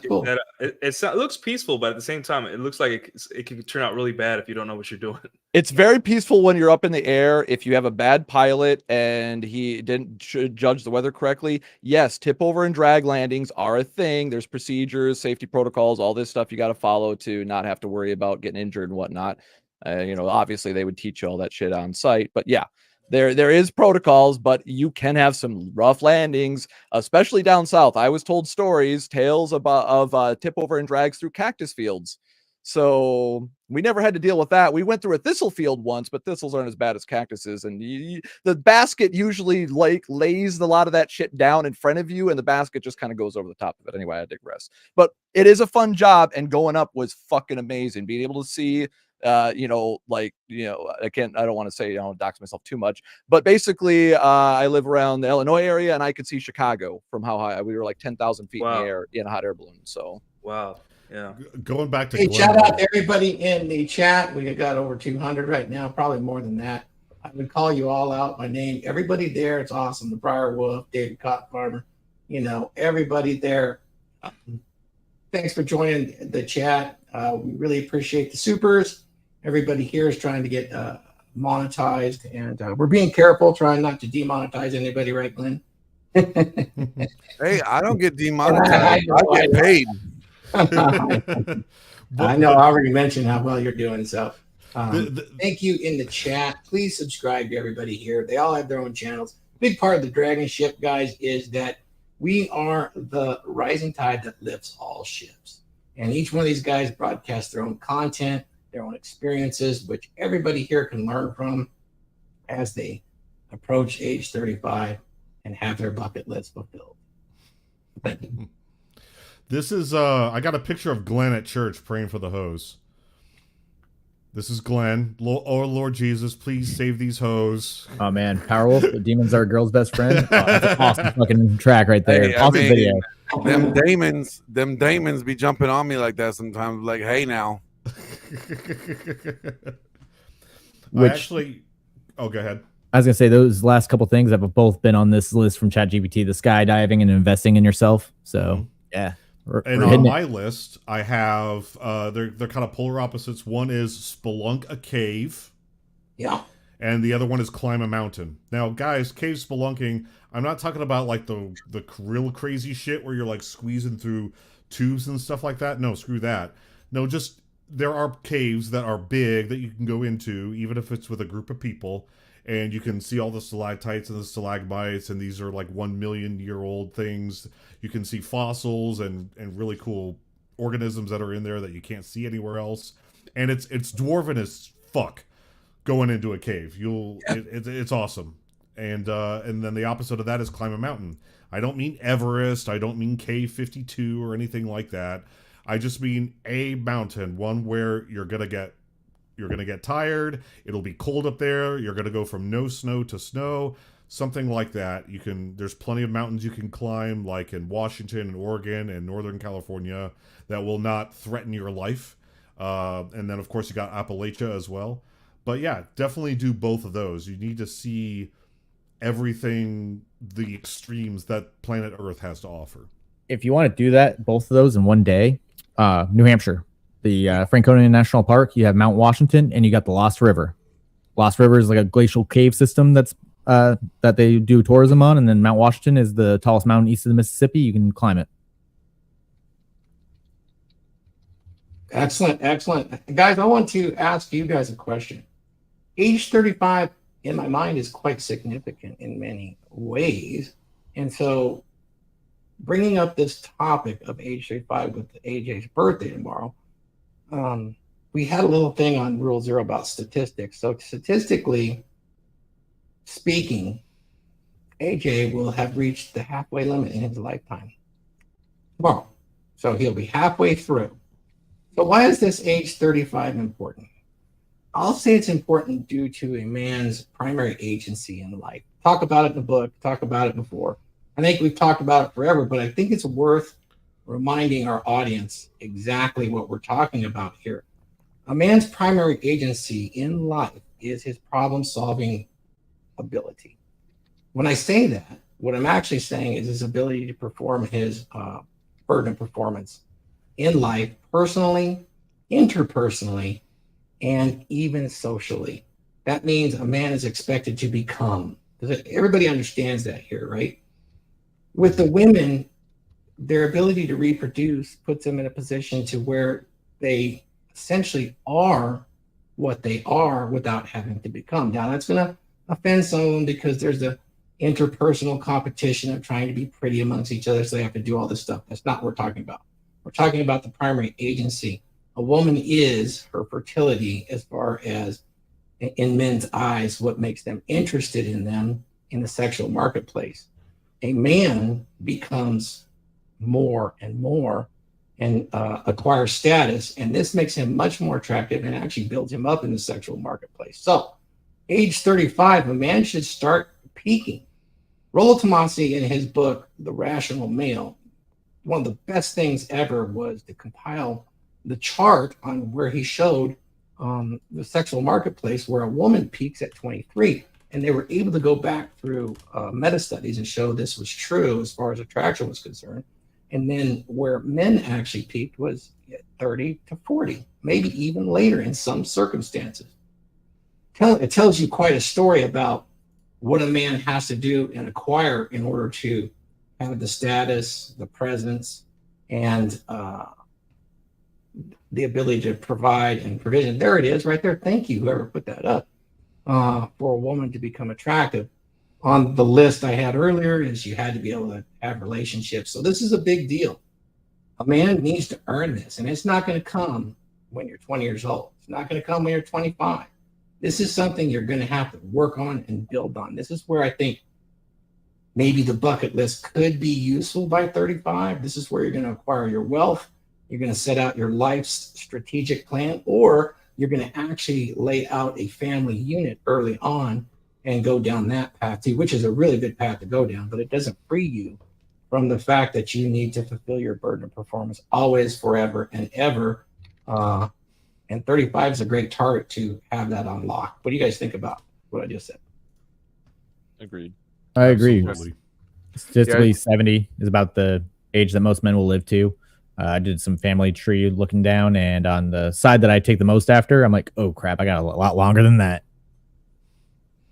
Cool. It looks peaceful, but at the same time, it looks like it can turn out really bad if you don't know what you're doing. It's very peaceful when you're up in the air. If you have a bad pilot and he didn't judge the weather correctly, yes, tip over and drag landings are a thing. There's procedures, safety protocols, all this stuff you got to follow to not have to worry about getting injured and whatnot. Obviously they would teach you all that shit on site, but yeah, there is protocols, but you can have some rough landings, especially down south. I was told tales of tip over and drags through cactus fields. So we never had to deal with that. We went through a thistle field once, but thistles aren't as bad as cactuses. And the basket usually lays a lot of that shit down in front of you, and the basket just kind of goes over the top of it. Anyway, I digress. But it is a fun job, and going up was fucking amazing. Being able to see I don't want to say, dox myself too much, but basically I live around the Illinois area, and I could see Chicago from how high we were, like 10,000 feet in the air in a hot air balloon. So wow. Yeah. Going back to Hey, shout out to everybody in the chat. We got over 200 right now, probably more than that. I would call you all out by name. Everybody there, it's awesome. The Briar Wolf, David Cotton Farmer, everybody there. Thanks for joining the chat. We really appreciate the supers. Everybody here is trying to get monetized, and we're being careful, trying not to demonetize anybody, right, Glenn? Hey, I don't get demonetized. I get paid. I know. I already mentioned how well you're doing. So thank you in the chat. Please subscribe to everybody here. They all have their own channels. Big part of the DragonShip, guys, is that we are the rising tide that lifts all ships. And each one of these guys broadcasts their own content, their own experiences, which everybody here can learn from as they approach age 35 and have their bucket list fulfilled. This is I got a picture of Glenn at church praying for the hose. This is Glenn. Oh Lord Jesus, please save these hoes. Oh man, Powerwolf, the demons are a girl's best friend. Oh, that's an awesome fucking track right there. Hey, awesome video. Them demons be jumping on me like that sometimes. Like, hey now. Oh, go ahead. I was gonna say those last couple things have both been on this list from ChatGPT: the skydiving and investing in yourself. So yeah. And on my list, I have they're kind of polar opposites. One is spelunk a cave. Yeah. And the other one is climb a mountain. Now, guys, cave spelunking, I'm not talking about like the real crazy shit where you're like squeezing through tubes and stuff like that. No, screw that. No, just there are caves that are big that you can go into, even if it's with a group of people, and you can see all the stalactites and the stalagmites, and these are like 1 million-year-old things. You can see fossils and really cool organisms that are in there that you can't see anywhere else. And it's dwarven as fuck. Going into a cave, it's awesome. And then the opposite of that is climb a mountain. I don't mean Everest, I don't mean K52 or anything like that. I just mean a mountain, one where you're gonna get tired, it'll be cold up there, you're gonna go from no snow to snow, something like that. There's plenty of mountains you can climb, like in Washington and Oregon and Northern California, that will not threaten your life. And then of course you got Appalachia as well. But yeah, definitely do both of those. You need to see everything, the extremes that planet Earth has to offer. If you want to do that, both of those in one day, New Hampshire, the Franconia National Park, you have Mount Washington, and you got the Lost River. Lost River is like a glacial cave system that they do tourism on, and then Mount Washington is the tallest mountain east of the Mississippi. You can climb it. Excellent, excellent. Guys, I want to ask you guys a question. Age 35, in my mind, is quite significant in many ways. And so bringing up this topic of age 35 with AJ's birthday tomorrow, we had a little thing on Rule Zero about statistics. So statistically speaking, AJ will have reached the halfway limit in his lifetime tomorrow. So he'll be halfway through. So why is this age 35 important? I'll say it's important due to a man's primary agency in life. Talk about it in the book, talk about it before. I think we've talked about it forever, but I think it's worth reminding our audience exactly what we're talking about here. A man's primary agency in life is his problem-solving ability. When I say that, what I'm actually saying is his ability to perform his burden of performance in life, personally, interpersonally, and even socially. That means a man is expected to become. Everybody understands that here, right? With the women, their ability to reproduce puts them in a position to where they essentially are what they are without having to become. Now, that's going to offend some of them because there's the interpersonal competition of trying to be pretty amongst each other, so they have to do all this stuff. That's not what we're talking about. We're talking about the primary agency. A woman is her fertility as far as in men's eyes, what makes them interested in them in the sexual marketplace. A man becomes more and more and acquires status, and this makes him much more attractive and actually builds him up in the sexual marketplace. So age 35, a man should start peaking. Rollo Tomassi, in his book, The Rational Male, one of the best things ever was to compile the chart on where he showed the sexual marketplace where a woman peaks at 23. And they were able to go back through meta studies and show this was true as far as attraction was concerned. And then where men actually peaked was at 30 to 40, maybe even later in some circumstances. It tells you quite a story about what a man has to do and acquire in order to have the status, the presence, and the ability to provide and provision. There it is right there. Thank you, whoever put that up. For a woman to become attractive. On the list I had earlier is you had to be able to have relationships. So this is a big deal. A man needs to earn this, and it's not going to come when you're 20 years old. It's not going to come when you're 25. This is something you're going to have to work on and build on. This is where I think maybe the bucket list could be useful by 35. This is where you're going to acquire your wealth. You're going to set out your life's strategic plan, or you're going to actually lay out a family unit early on and go down that path too, which is a really good path to go down, but it doesn't free you from the fact that you need to fulfill your burden of performance always, forever, and ever. And 35 is a great target to have that unlocked. What do you guys think about what I just said? Agreed. I agree. Absolutely. Statistically, 70 is about the age that most men will live to. I did some family tree looking down, and on the side that I take the most after, I'm like, oh crap, I got a lot longer than that.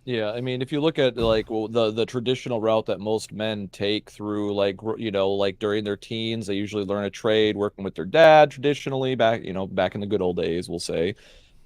Yeah, I mean, if you look at like the traditional route that most men take through, like like during their teens, they usually learn a trade working with their dad traditionally back in the good old days, we'll say.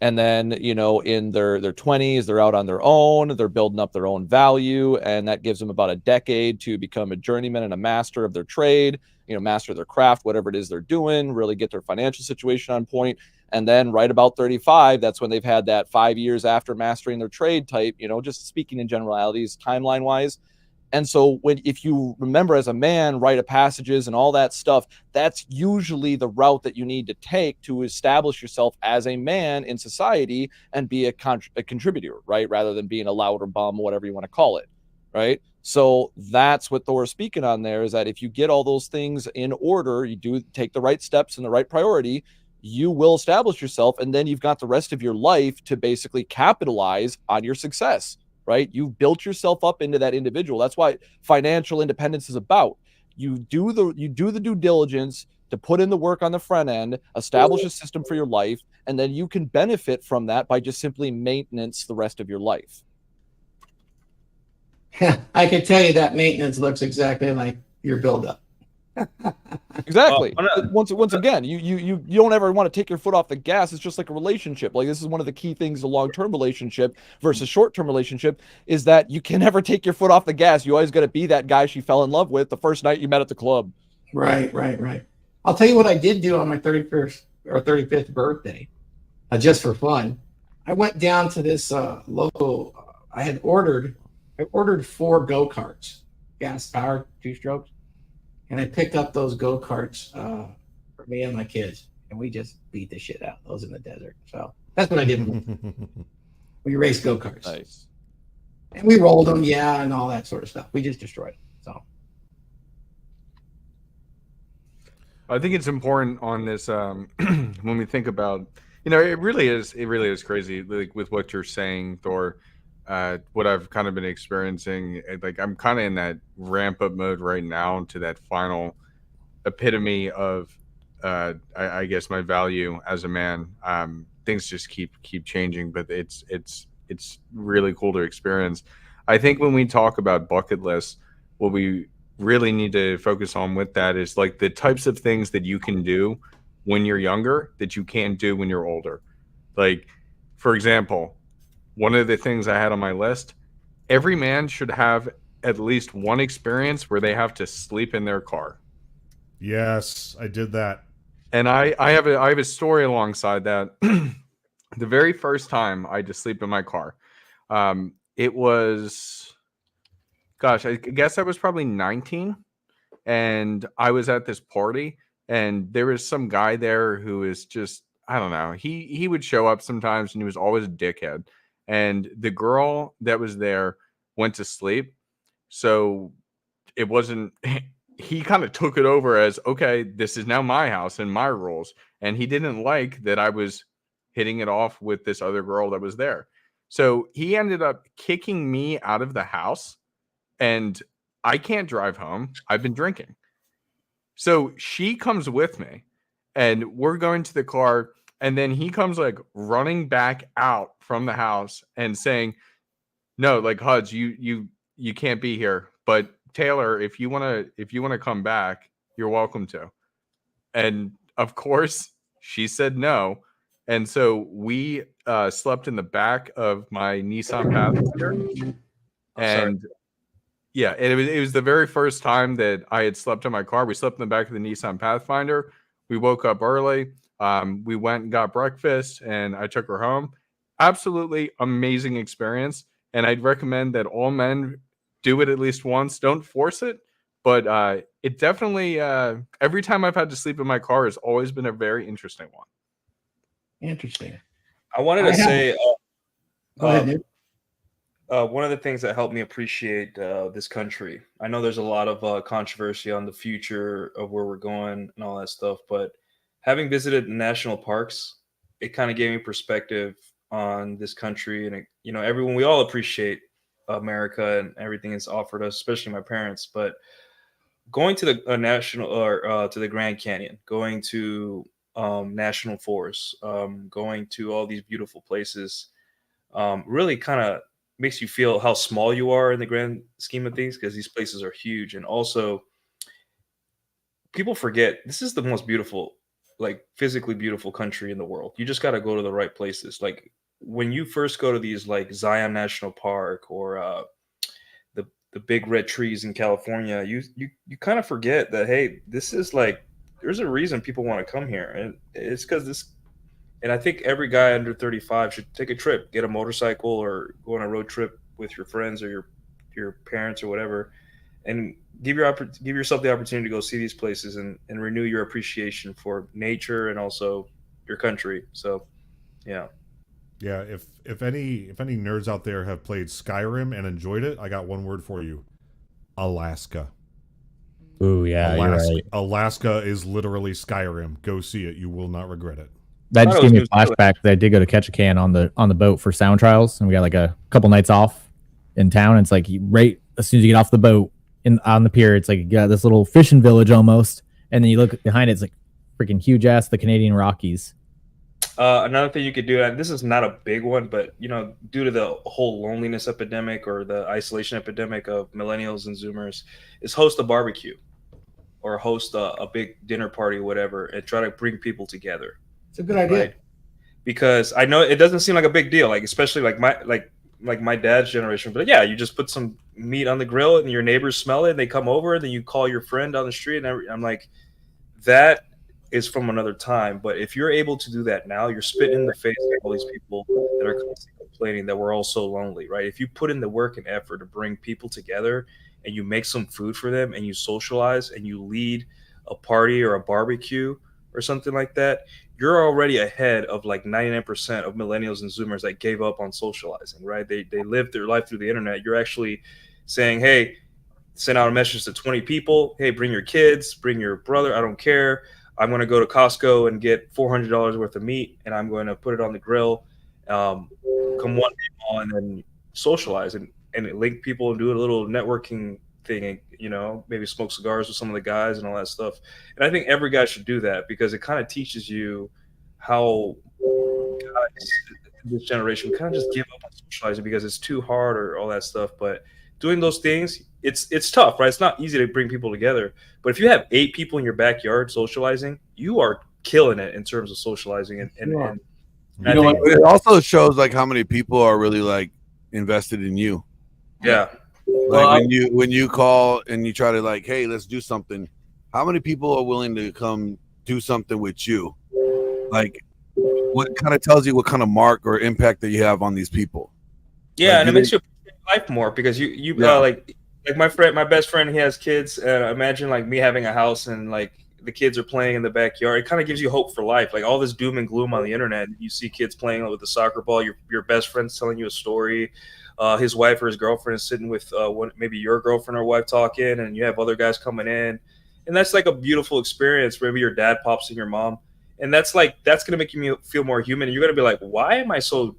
And then, in their 20s, they're out on their own, they're building up their own value, and that gives them about a decade to become a journeyman and a master of their trade, master their craft, whatever it is they're doing, really get their financial situation on point. And then right about 35, that's when they've had that 5 years after mastering their trade type, just speaking in generalities, timeline wise. And so if you remember as a man, rite of passages and all that stuff, that's usually the route that you need to take to establish yourself as a man in society and be a contributor, right? Rather than being a louder bum, whatever you want to call it, right? So that's what Thor is speaking on there, is that if you get all those things in order, you do take the right steps and the right priority, you will establish yourself, and then you've got the rest of your life to basically capitalize on your success, right? You've built yourself up into that individual. That's why financial independence is about. You do the due diligence to put in the work on the front end, establish a system for your life, and then you can benefit from that by just simply maintenance the rest of your life. I can tell you that maintenance looks exactly like your buildup. Exactly. Once again, you don't ever want to take your foot off the gas. It's just like a relationship. Like, this is one of the key things, a long-term relationship versus short-term relationship, is that you can never take your foot off the gas. You always got to be that guy she fell in love with the first night you met at the club. Right. I'll tell you what I did do on my 31st or 35th birthday, just for fun. I went down to this local. I ordered 4 go-karts, gas-powered, 2-strokes. And I picked up those go-karts for me and my kids, and we just beat the shit out of those in the desert. So that's what I did. We raced go-karts. Nice. And we rolled them, and all that sort of stuff. We just destroyed them. So I think it's important on this when we think about, it really is crazy, like with what you're saying, Thor. What I've kind of been experiencing, like I'm kind of in that ramp up mode right now to that final epitome of, I guess, my value as a man. Things just keep changing, but it's really cool to experience. I think when we talk about bucket lists, what we really need to focus on with that is like the types of things that you can do when you're younger that you can't do when you're older. Like, for example, one of the things I had on my list, every man should have at least one experience where they have to sleep in their car. Yes, I did that. And I have a story alongside that. The very first time I had to sleep in my car, it was, gosh, I guess I was probably 19, and I was at this party, and there was some guy there who was just, I don't know, he would show up sometimes, and he was always a dickhead. And the girl that was there went to sleep. So it wasn't, he kind of took it over as, okay, this is now my house and my rules. And he didn't like that I was hitting it off with this other girl that was there. So he ended up kicking me out of the house, and I can't drive home. I've been drinking. So she comes with me, and we're going to the car. And then he comes like running back out from the house and saying, "No, like Huds, you can't be here. But Taylor, if you wanna come back, you're welcome to." And of course, she said no. And so we slept in the back of my Nissan Pathfinder. And yeah, it was the very first time that I had slept in my car. We slept in the back of the Nissan Pathfinder. We woke up early. We went and got breakfast, and I took her home. Absolutely amazing experience. And I'd recommend that all men do it at least once. Don't force it, but it definitely, every time I've had to sleep in my car has always been a very interesting one. interesting. I wanted to say, Go ahead, dude. one of the things that helped me appreciate this country. I know there's a lot of controversy on the future of where we're going and all that stuff, but having visited the national parks, it kind of gave me perspective on this country. And, everyone, we all appreciate America and everything it's offered us, especially my parents. But going to the national or to the Grand Canyon, going to national forests, going to all these beautiful places, really kind of makes you feel how small you are in the grand scheme of things because these places are huge. And also, people forget this is the most beautiful, like physically beautiful country in the world. You just got to go to the right places. Like when you first go to these like Zion National Park or the big red trees in California, you kind of forget that hey, this is like there's a reason people want to come here, and it's because this. And I think every guy under 35 should take a trip, get a motorcycle, or go on a road trip with your friends or your parents or whatever, and give yourself the opportunity to go see these places and renew your appreciation for nature and also your country. So, yeah. Yeah, if any nerds out there have played Skyrim and enjoyed it, I got one word for you: Alaska. Ooh, yeah, you're right. Alaska is literally Skyrim. Go see it; you will not regret it. That just gave me a flashback that I did go to Ketchikan on the boat for sound trials, and we got like a couple nights off in town. And it's like right as soon as you get off the boat on the pier, it's like you got this little fishing village almost, and then you look behind it, it's like freaking huge ass the Canadian Rockies. Another thing you could do, and this is not a big one, but due to the whole loneliness epidemic or the isolation epidemic of millennials and Zoomers, is host a barbecue or host a big dinner party, or whatever, and try to bring people together. It's a good idea. Right? Because I know it doesn't seem like a big deal, like especially like my dad's generation. But yeah, you just put some meat on the grill and your neighbors smell it and they come over, and then you call your friend down the street, and I'm like, that is from another time. But if you're able to do that now, you're spitting in the face of all these people that are constantly complaining that we're all so lonely, right? If you put in the work and effort to bring people together and you make some food for them and you socialize and you lead a party or a barbecue or something like that, you're already ahead of like 99% of millennials and Zoomers that gave up on socializing, right? They lived their life through the internet. You're actually saying, hey, send out a message to 20 people. Hey, bring your kids, bring your brother. I don't care. I'm going to go to Costco and get $400 worth of meat, and I'm going to put it on the grill. Come one day on and then socialize and link people and do a little networking thing, and maybe smoke cigars with some of the guys and all that stuff. And I think every guy should do that because it kind of teaches you how guys in this generation kind of just give up on socializing because it's too hard or all that stuff. But doing those things, it's tough, right? It's not easy to bring people together. But if you have 8 people in your backyard socializing, you are killing it in terms of socializing. And it also shows like how many people are really like invested in you. Yeah. Like when you call and you try to like, hey, let's do something. How many people are willing to come do something with you? Like, what kind of tells you what kind of mark or impact that you have on these people? Yeah, like, and it makes you appreciate life more because you like my best friend, he has kids. Imagine like me having a house and like the kids are playing in the backyard. It kind of gives you hope for life. Like all this doom and gloom on the internet, you see kids playing with the soccer ball. Your best friend's telling you a story. His wife or his girlfriend is sitting with maybe your girlfriend or wife talking, and you have other guys coming in, and that's like a beautiful experience. Maybe your dad pops in your mom, and that's gonna make you feel more human. And you're gonna be like, why am I so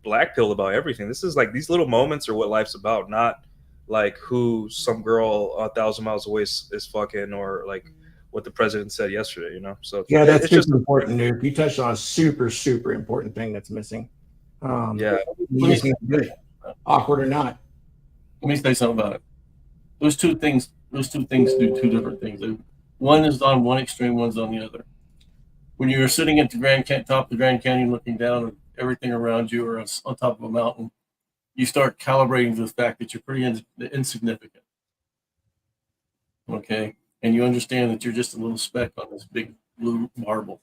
black-pilled about everything? This is like these little moments are what life's about, not like who some girl 1,000 miles away is fucking or like what the president said yesterday. So yeah, that's just important, Nuke. You touched on a super important thing that's missing. Yeah, you just need to do it. Awkward or not. Let me say something about it. Those two things do two different things. One is on one extreme, one's on the other. When you're sitting at the top of the Grand Canyon looking down at everything around you or on top of a mountain, you start calibrating to the fact that you're pretty insignificant. Okay? And you understand that you're just a little speck on this big blue marble.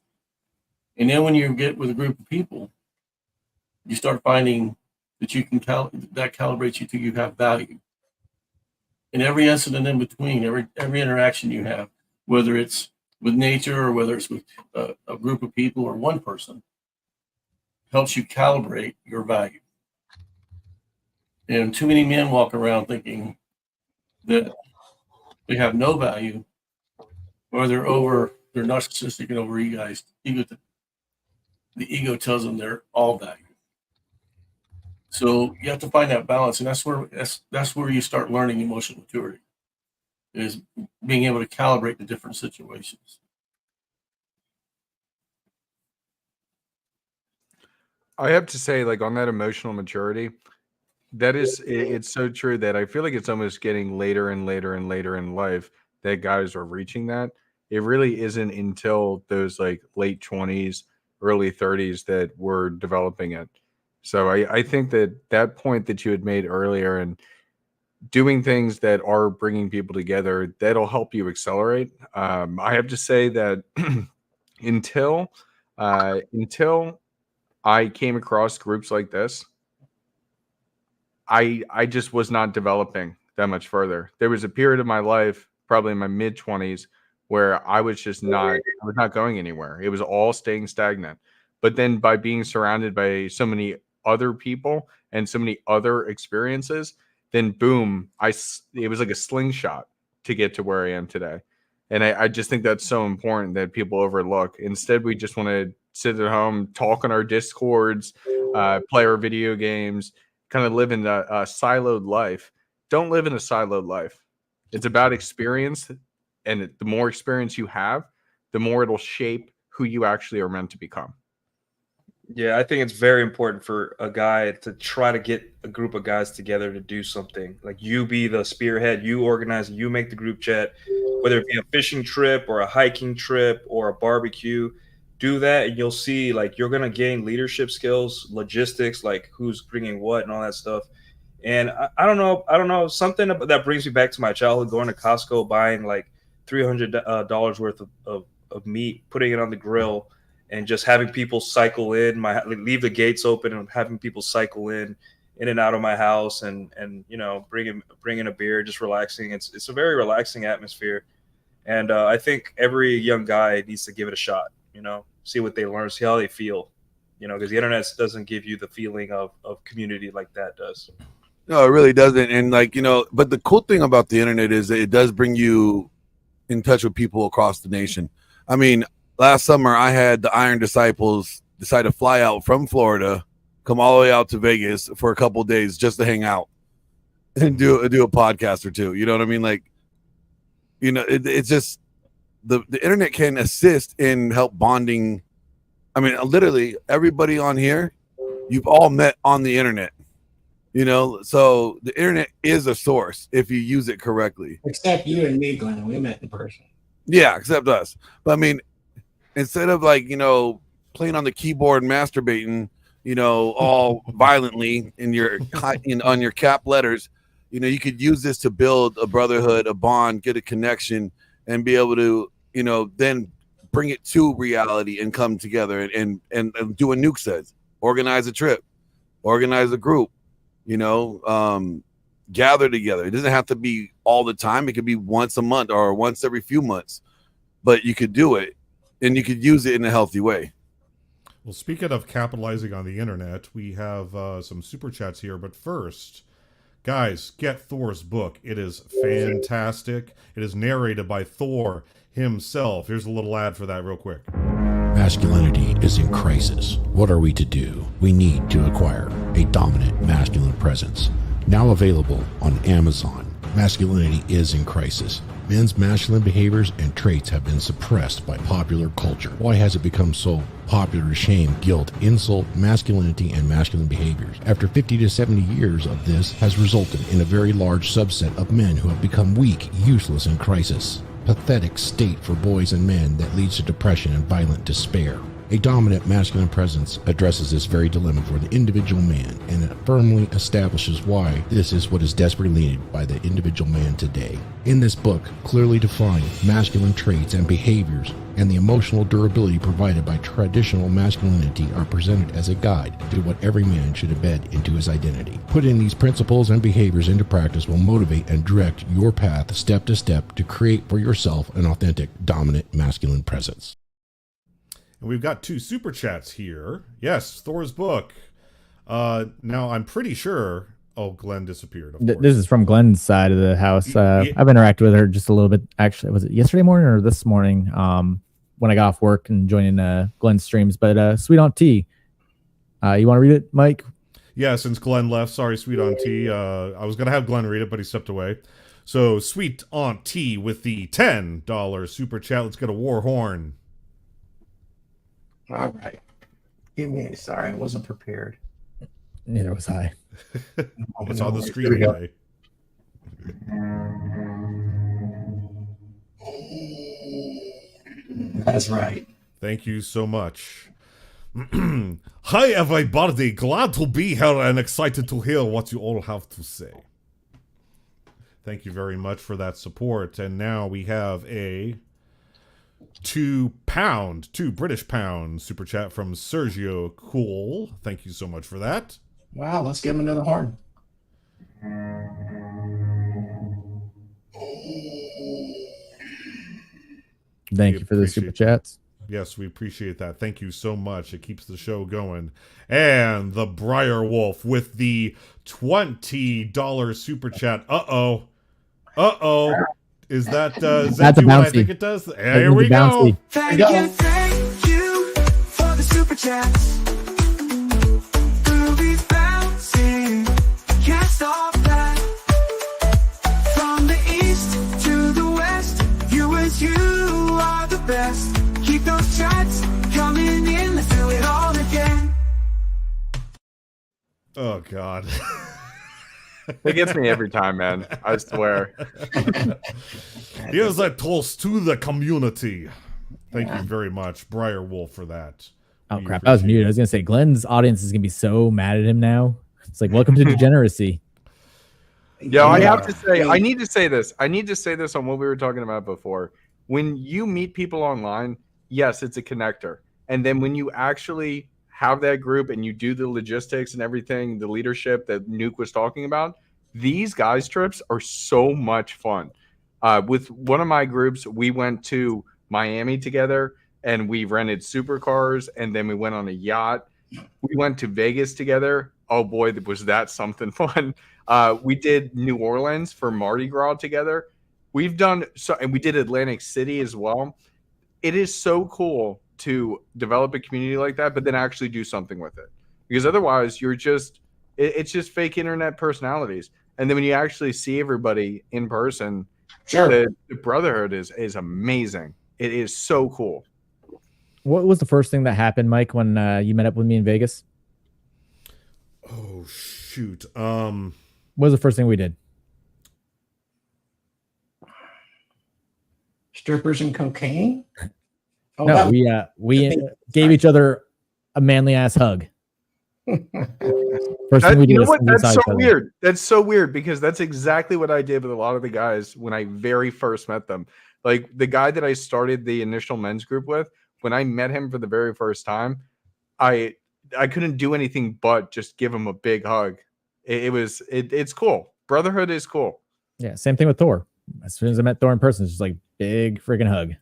And then when you get with a group of people, you start finding that you can that calibrates you to you have value. And every incident in between, every interaction you have, whether it's with nature or whether it's with a group of people or one person, helps you calibrate your value. And too many men walk around thinking that they have no value, or they're narcissistic and over egoized. The ego tells them they're all value. So you have to find that balance, and that's where you start learning emotional maturity. is being able to calibrate the different situations. I have to say, like on that emotional maturity, that is, it's so true that I feel like it's almost getting later and later and later in life that guys are reaching that. It really isn't until those like late 20s, early 30s that we're developing it. So I think that that point that you had made earlier and doing things that are bringing people together, that'll help you accelerate. I have to say that until until I came across groups like this, I just was not developing that much further. There was a period of my life, probably in my mid 20s, where I was just not I was not going anywhere. It was all staying stagnant. But then by being surrounded by so many other people and so many other experiences, then boom, it was like a slingshot to get to where I am today. And I just think that's so important that people overlook. Instead, we just want to sit at home, talk on our discords, play our video games, kind of live in a siloed life. Don't live in a siloed life. It's about experience, and the more experience you have, the more it'll shape who you actually are meant to become. Yeah, I think it's very important for a guy to try to get a group of guys together to do something. Like you be the spearhead, you organize, you make the group chat, whether it be a fishing trip or a hiking trip or a barbecue. Do that, and you'll see like you're gonna gain leadership skills, logistics, like who's bringing what and all that stuff. And I don't know, something that brings me back to my childhood, going to Costco, buying like $300 worth of meat, putting it on the grill, and just having people cycle in, leave the gates open and having people cycle in and out of my house, and you know, bringing a beer, just relaxing. It's a very relaxing atmosphere, and I think every young guy needs to give it a shot. You know, see what they learn, see how they feel. You know, because the internet doesn't give you the feeling of community like that does. No, it really doesn't. And like, you know, but the cool thing about the internet is that it does bring you in touch with people across the nation. I mean, last summer I had the Iron Disciples decide to fly out from Florida, come all the way out to Vegas for a couple of days just to hang out and do a podcast or two. You know what I mean? Like, you know, it's just the internet can assist in help bonding. I mean, literally everybody on here, you've all met on the internet. You know, so the internet is a source if you use it correctly. Except you and me, Glenn. We met in person. Yeah, except us. But I mean, instead of like, you know, playing on the keyboard and masturbating, you know, all violently on your cap letters, you know, you could use this to build a brotherhood, a bond, get a connection, and be able to, you know, then bring it to reality and come together and do what Nuke says, organize a trip, organize a group, you know, gather together. It doesn't have to be all the time. It could be once a month or once every few months, but you could do it and you could use it in a healthy way. Well, speaking of capitalizing on the internet, we have some super chats here. But first, guys, get Thor's book. It is fantastic. It is narrated by Thor himself. Here's a little ad for that real quick. Masculinity is in crisis. What are we to do? We need to acquire a dominant masculine presence. Now available on Amazon. Masculinity is in crisis. Men's masculine behaviors and traits have been suppressed by popular culture. Why has it become so popular to shame, guilt, insult, masculinity, and masculine behaviors? After 50 to 70 years of this has resulted in a very large subset of men who have become weak, useless, and crisis. Pathetic state for boys and men that leads to depression and violent despair. A dominant masculine presence addresses this very dilemma for the individual man, and it firmly establishes why this is what is desperately needed by the individual man today. In this book, clearly defined masculine traits and behaviors and the emotional durability provided by traditional masculinity are presented as a guide to what every man should embed into his identity. Putting these principles and behaviors into practice will motivate and direct your path step to step to create for yourself an authentic, dominant masculine presence. And we've got 2 super chats here. Yes, Thor's book. Now, I'm pretty sure... Oh, Glenn disappeared. This is from Glenn's side of the house. I've interacted with her just a little bit. Actually, was it yesterday morning or this morning when I got off work and joining Glenn's streams? But Sweet Aunt T, you want to read it, Mike? Yeah, since Glenn left. Sorry, Sweet Aunt T. I was going to have Glenn read it, but he stepped away. So Sweet Aunt T with the $10 super chat. Let's get a war horn. All right. Give me. Sorry, I wasn't prepared. Neither was I. It's on the Here screen we go. anyway. That's right. Thank you so much. Hi, everybody. Glad to be here and excited to hear what you all have to say. Thank you very much for that support. And now we have a £2 British pound super chat from Sergio Cool. Thank you so much for that. Wow, let's give him another horn. Thank you for the super chats. Yes, we appreciate that. Thank you so much. It keeps the show going. And the Briar Wolf with the $20 super chat. Uh-oh. Uh-oh. Is that That's do a what I bouncy. think it does? There That we is a bouncy. go. Thank you for the super chats. Groovy bouncing, can't stop that. From the east to the west, viewers, you are the best. Keep those chats coming in, let's do it all again. Oh, God. It gets me every time, man. I swear. Here's a toast to the community. Thank you very much, Briar Wolf, for that. Oh We crap! I was appreciate muted. I was gonna say Glenn's audience is gonna be so mad at him now. It's like, welcome to degeneracy. Yeah, I have to say, I need to say this. I need to say this on what we were talking about before. When you meet people online, yes, it's a connector. And then when you actually have that group and you do the logistics and everything, the leadership that Nuke was talking about, these guys trips are so much fun. With one of my groups, we went to Miami together and we rented supercars and then we went on a yacht. We went to Vegas together. Oh boy, was that something fun. We did New Orleans for Mardi Gras together. We've done so, and we did Atlantic City as well. It is so cool to develop a community like that, but then actually do something with it. Because otherwise you're just, it's just fake internet personalities. And then when you actually see everybody in person, Sure. the brotherhood is amazing. It is so cool. What was the first thing that happened, Mike, when you met up with me in Vegas? Oh, shoot. What was the first thing we did? Strippers and cocaine? Oh, No, that- we gave each other a manly ass hug. First thing we did You know was what? stand That's beside so each other. weird. That's so weird because that's exactly what I did with a lot of the guys when I very first met them. Like the guy that I started the initial men's group with, when I met him for the very first time, I couldn't do anything but just give him a big hug. It's cool. Brotherhood is cool. Yeah, same thing with Thor. As soon as I met Thor in person, it's just like big freaking hug.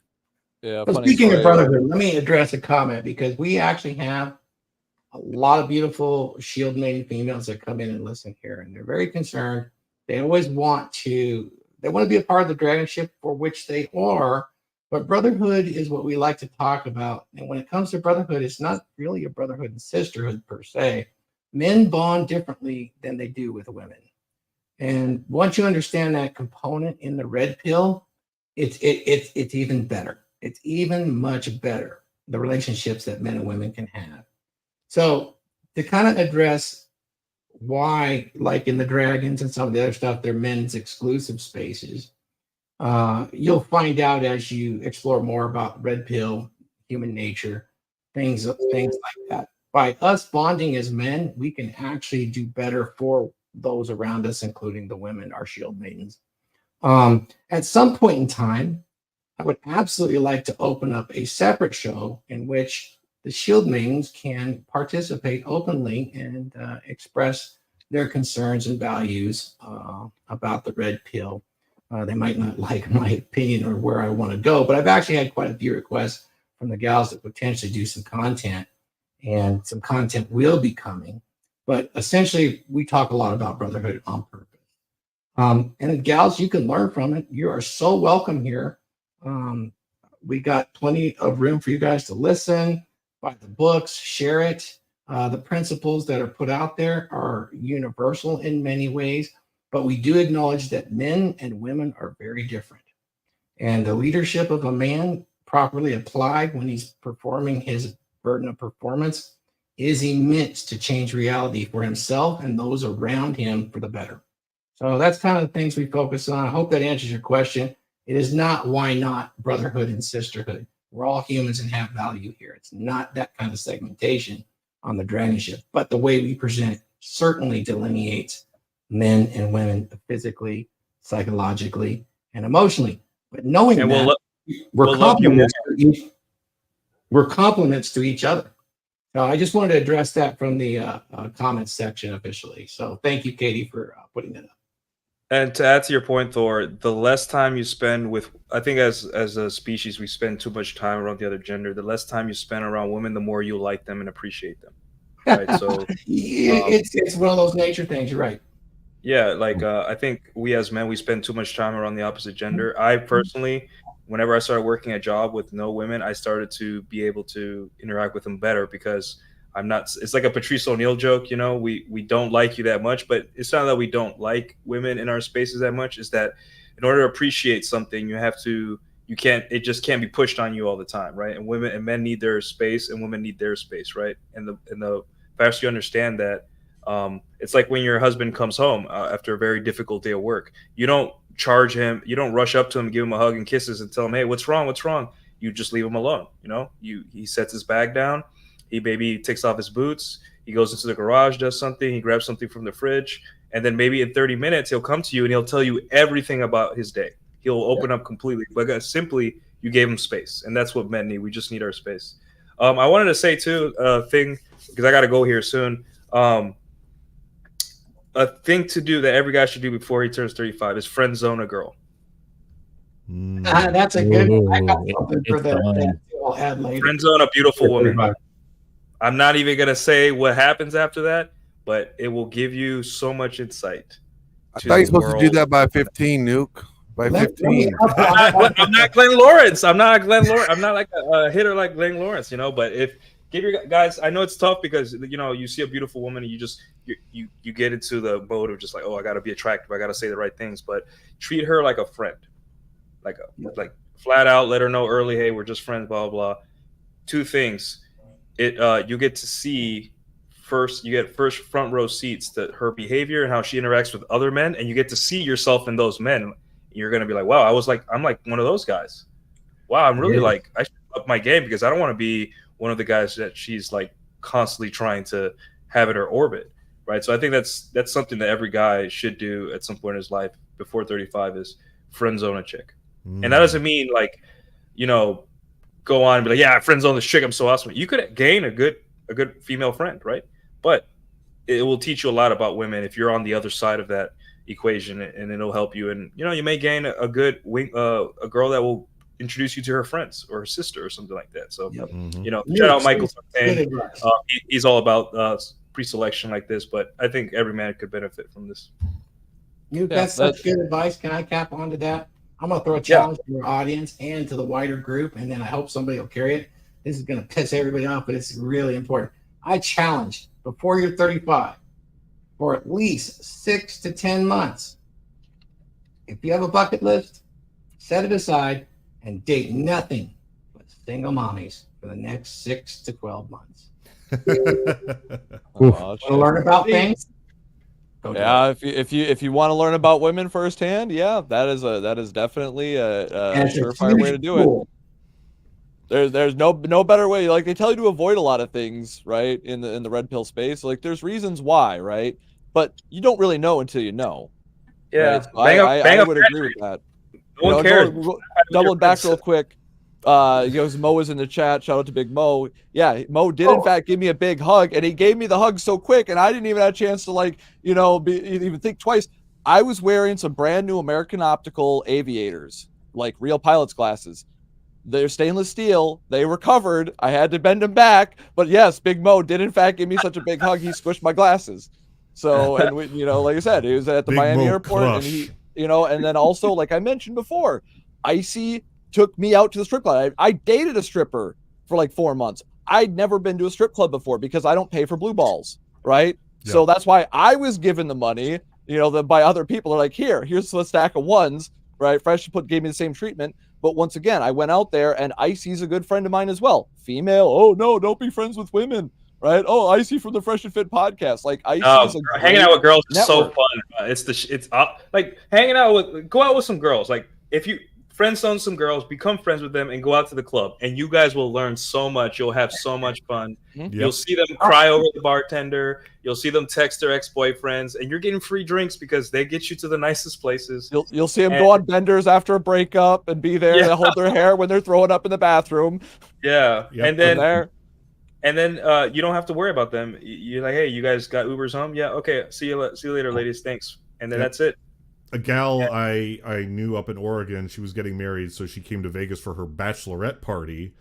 Yeah. Well, funny speaking story. of brotherhood, let me address a comment because we actually have a lot of beautiful shield maiden females that come in and listen here, and they're very concerned. They always want to be a part of the dragon ship for which they are, but brotherhood is what we like to talk about. And when it comes to brotherhood, it's not really a brotherhood and sisterhood per se. Men bond differently than they do with women. And once you understand that component in the red pill, it's even better. It's even much better, the relationships that men and women can have. So to kind of address why, like in the dragons and some of the other stuff, they're men's exclusive spaces, you'll find out as you explore more about red pill, human nature, things like that. By us bonding as men, we can actually do better for those around us, including the women, our shield maidens. At some point in time, I would absolutely like to open up a separate show in which the shield maidens can participate openly and express their concerns and values about the red pill. They might not like my opinion or where I want to go, but I've actually had quite a few requests from the gals to potentially do some content, and some content will be coming. But essentially, we talk a lot about brotherhood on purpose. And the gals, you can learn from it. You are so welcome here. We got plenty of room for you guys to listen, buy the books, share it. The principles that are put out there are universal in many ways. but we do acknowledge that men and women are very different. And the leadership of a man properly applied when he's performing his burden of performance is immense to change reality for himself and those around him for the better. So that's kind of the things we focus on. I hope that answers your question. It is not why not brotherhood and sisterhood. We're all humans and have value here. It's not that kind of segmentation on the DragonShip, but the way we present it certainly delineates men and women physically, psychologically, and emotionally. But knowing And that, we're compliments to each other. So I just wanted to address that from the comments section officially. So thank you, Katie, for putting that up. And to add to your point, Thor, the less time you spend with, I think as a species, we spend too much time around the other gender. The less time you spend around women, the more you like them and appreciate them. Right. So it's one of those nature things. You're right. Yeah, like I think we as men, we spend too much time around the opposite gender. I personally, whenever I started working a job with no women, I started to be able to interact with them better because I'm not. It's like a Patrice O'Neill joke, you know. We don't like you that much, but it's not that we don't like women in our spaces that much. Is that in order to appreciate something, you have to. You can't. It just can't be pushed on you all the time, right? And women and men need their space, and women need their space, right? And the faster you understand that. It's like when your husband comes home after a very difficult day of work. You don't charge him. You don't rush up to him, give him a hug and kisses, and tell him, "Hey, what's wrong? What's wrong?" You just leave him alone. You know, he sets his bag down. He maybe takes off his boots. He goes into the garage, does something. He grabs something from the fridge, and then maybe in 30 minutes he'll come to you and he'll tell you everything about his day. He'll open up completely, but simply you gave him space, and that's what men need. We just need our space. I wanted to say too thing because I got to go here soon. A thing to do that every guy should do before he turns 35 is friend zone a girl. That's a good. I got something for that I'll add later. Friend zone a beautiful woman. I'm not even gonna say what happens after that, but it will give you so much insight. I thought you're supposed to do that by 15, Nuke. By 15. I'm not Glenn Lawrence. I'm not Glenn Lawrence. I'm not like a hitter like Glenn Lawrence, you know. But give your guys, I know it's tough because you see a beautiful woman and you get into the mode of just like, oh, I gotta be attractive, I gotta say the right things, but treat her like a friend, like flat out, let her know early, hey, we're just friends, blah blah blah. Two things, you get to see first, you get first front row seats to her behavior and how she interacts with other men, and you get to see yourself in those men. You're gonna be like, wow, I'm like one of those guys. Wow, I'm really like I should up my game because I don't want to be one of the guys that she's like constantly trying to have in her orbit, right? So I think that's something that every guy should do at some point in his life before 35 is friend zone a chick. And that doesn't mean like, go on and be like, yeah, friend zone this chick, I'm so awesome. You could gain a good female friend, right? But it will teach you a lot about women if you're on the other side of that equation, and it'll help you. And you may gain a good a girl that will introduce you to her friends or her sister or something like that. So, shout out Michael. He's all about pre-selection like this, but I think every man could benefit from this. That's such good advice. Can I cap onto that? I'm going to throw a challenge to your audience and to the wider group, and then I hope somebody will carry it. This is going to piss everybody off, but it's really important. I challenge before you're 35 for at least 6 to 10 months. If you have a bucket list, set it aside and date nothing but single mommies for the next 6 to 12 months. Want to learn about things? Yeah, if you want to learn about women firsthand, that is definitely a surefire way to do it. There's no better way. Like they tell you to avoid a lot of things, right? In the red pill space, like there's reasons why, right? But you don't really know until you know. Yeah, right? So I would agree with that. No one cares. Doubling back real quick. He goes, Mo was in the chat. Shout out to Big Mo. Yeah, Mo did in fact give me a big hug, and he gave me the hug so quick, and I didn't even have a chance to even think twice. I was wearing some brand new American Optical aviators, like real pilot's glasses. They're stainless steel. They were covered. I had to bend them back, but yes, Big Mo did in fact give me such a big hug. He squished my glasses. So, and we, like I said, he was at the Big Miami Mo airport, crush. and he, and then also, like I mentioned before, Icy took me out to the strip club. I dated a stripper for like 4 months. I'd never been to a strip club before because I don't pay for blue balls, right? Yeah. So that's why I was given the money. by other people. They're like, here's a stack of ones, right? Fresh gave me the same treatment. But once again, I went out there, and Icy's a good friend of mine as well. Female, oh no, don't be friends with women, right? Oh, Icy from the Fresh and Fit podcast. Like Icy is hanging out with girls is so network. fun. It's like hanging out go out with some girls. Like if you friend zone some girls, become friends with them, and go out to the club, and you guys will learn so much. You'll have so much fun. Yep. You'll see them cry over the bartender. You'll see them text their ex-boyfriends, and you're getting free drinks because they get you to the nicest places. You'll see them go on benders after a breakup and be there to hold their hair when they're throwing up in the bathroom. Yeah, Yep. and then you don't have to worry about them. You're like, hey, you guys got Ubers home? Yeah, okay. See you later, ladies. Thanks. And then that's it. A gal I knew up in Oregon, she was getting married, so she came to Vegas for her bachelorette party,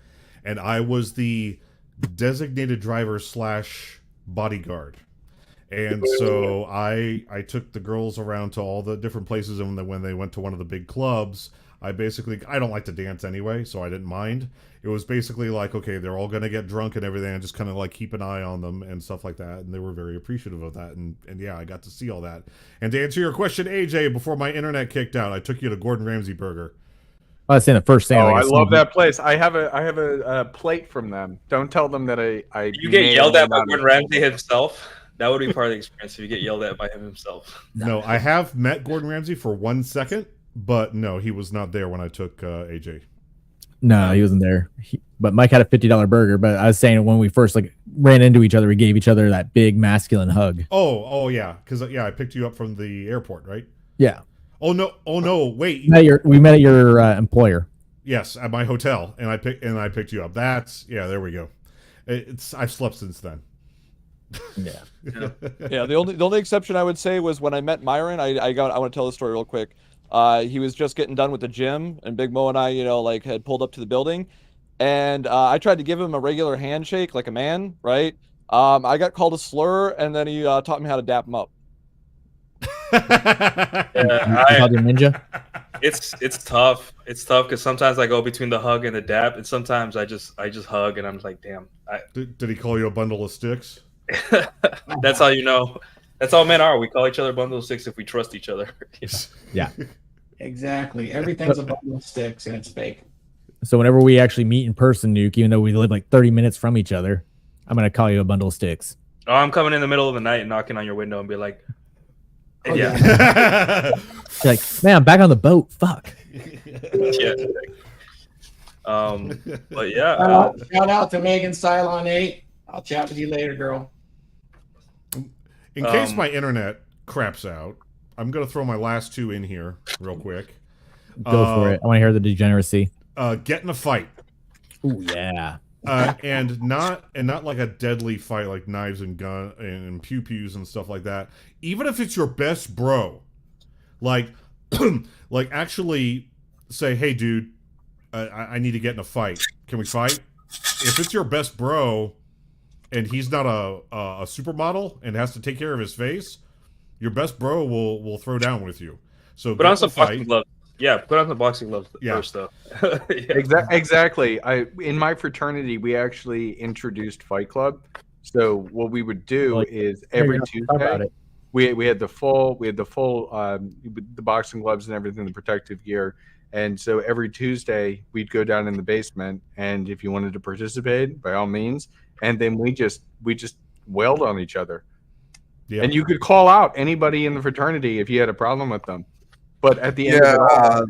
and I was the designated driver / bodyguard. And so I took the girls around to all the different places, and when they went to one of the big clubs, I don't like to dance anyway, so I didn't mind. It was basically like, okay, they're all going to get drunk and everything, and just kind of like keep an eye on them and stuff like that, and they were very appreciative of that, and yeah, I got to see all that. And to answer your question, AJ, before my internet kicked out, I took you to Gordon Ramsay Burger. I was saying the first thing. Oh, I love that place. I have a plate from them. Don't tell them that I you get yelled at by Gordon Ramsay himself. That would be part of the experience if you get yelled at by him himself. No, I have met Gordon Ramsay for 1 second, but no, he was not there when I took AJ. No, he wasn't there. But Mike had a $50 burger. But I was saying when we first ran into each other, we gave each other that big masculine hug. Oh yeah, because I picked you up from the airport, right? Yeah. Oh no, wait. We met at your employer. Yes, at my hotel, and I picked you up. There we go. I've slept since then. Yeah. Yeah. The only exception I would say was when I met Myron. I want to tell the story real quick. He was just getting done with the gym, and Big Mo and I, had pulled up to the building, and I tried to give him a regular handshake like a man, right? I got called a slur, and then he taught me how to dap him up. Ninja. It's tough. It's tough because sometimes I go between the hug and the dap, and sometimes I just hug, and I'm like, damn. Did he call you a bundle of sticks? That's how you know. That's how men are. We call each other bundle of sticks if we trust each other. Yeah. Exactly. Everything's a bundle of sticks, and it's fake. So whenever we actually meet in person, Nuke, even though we live like 30 minutes from each other, I'm gonna call you a bundle of sticks. Oh, I'm coming in the middle of the night and knocking on your window and be like, yeah. You're like, man, I'm back on the boat. Fuck. Yeah. But yeah. Shout out to Megan Cylon 8. I'll chat with you later, girl. In case my internet craps out, I'm going to throw my last two in here real quick. Go for it. I want to hear the degeneracy. Get in a fight. Ooh, yeah. And not like a deadly fight like knives and gun and pew-pews and stuff like that. Even if it's your best bro, like actually say, hey, dude, I need to get in a fight. Can we fight? If it's your best bro and he's not a supermodel and has to take care of his face, your best bro will throw down with you. So put on some boxing gloves. Yeah, put on the boxing gloves first, though. Yeah. Exactly. In my fraternity, we actually introduced Fight Club. So what we would do is every Tuesday, we had the full the boxing gloves and everything, the protective gear. And so every Tuesday we'd go down in the basement, and if you wanted to participate, by all means. And then we just wailed on each other. Yeah. And you could call out anybody in the fraternity if you had a problem with them. But at the end of it all,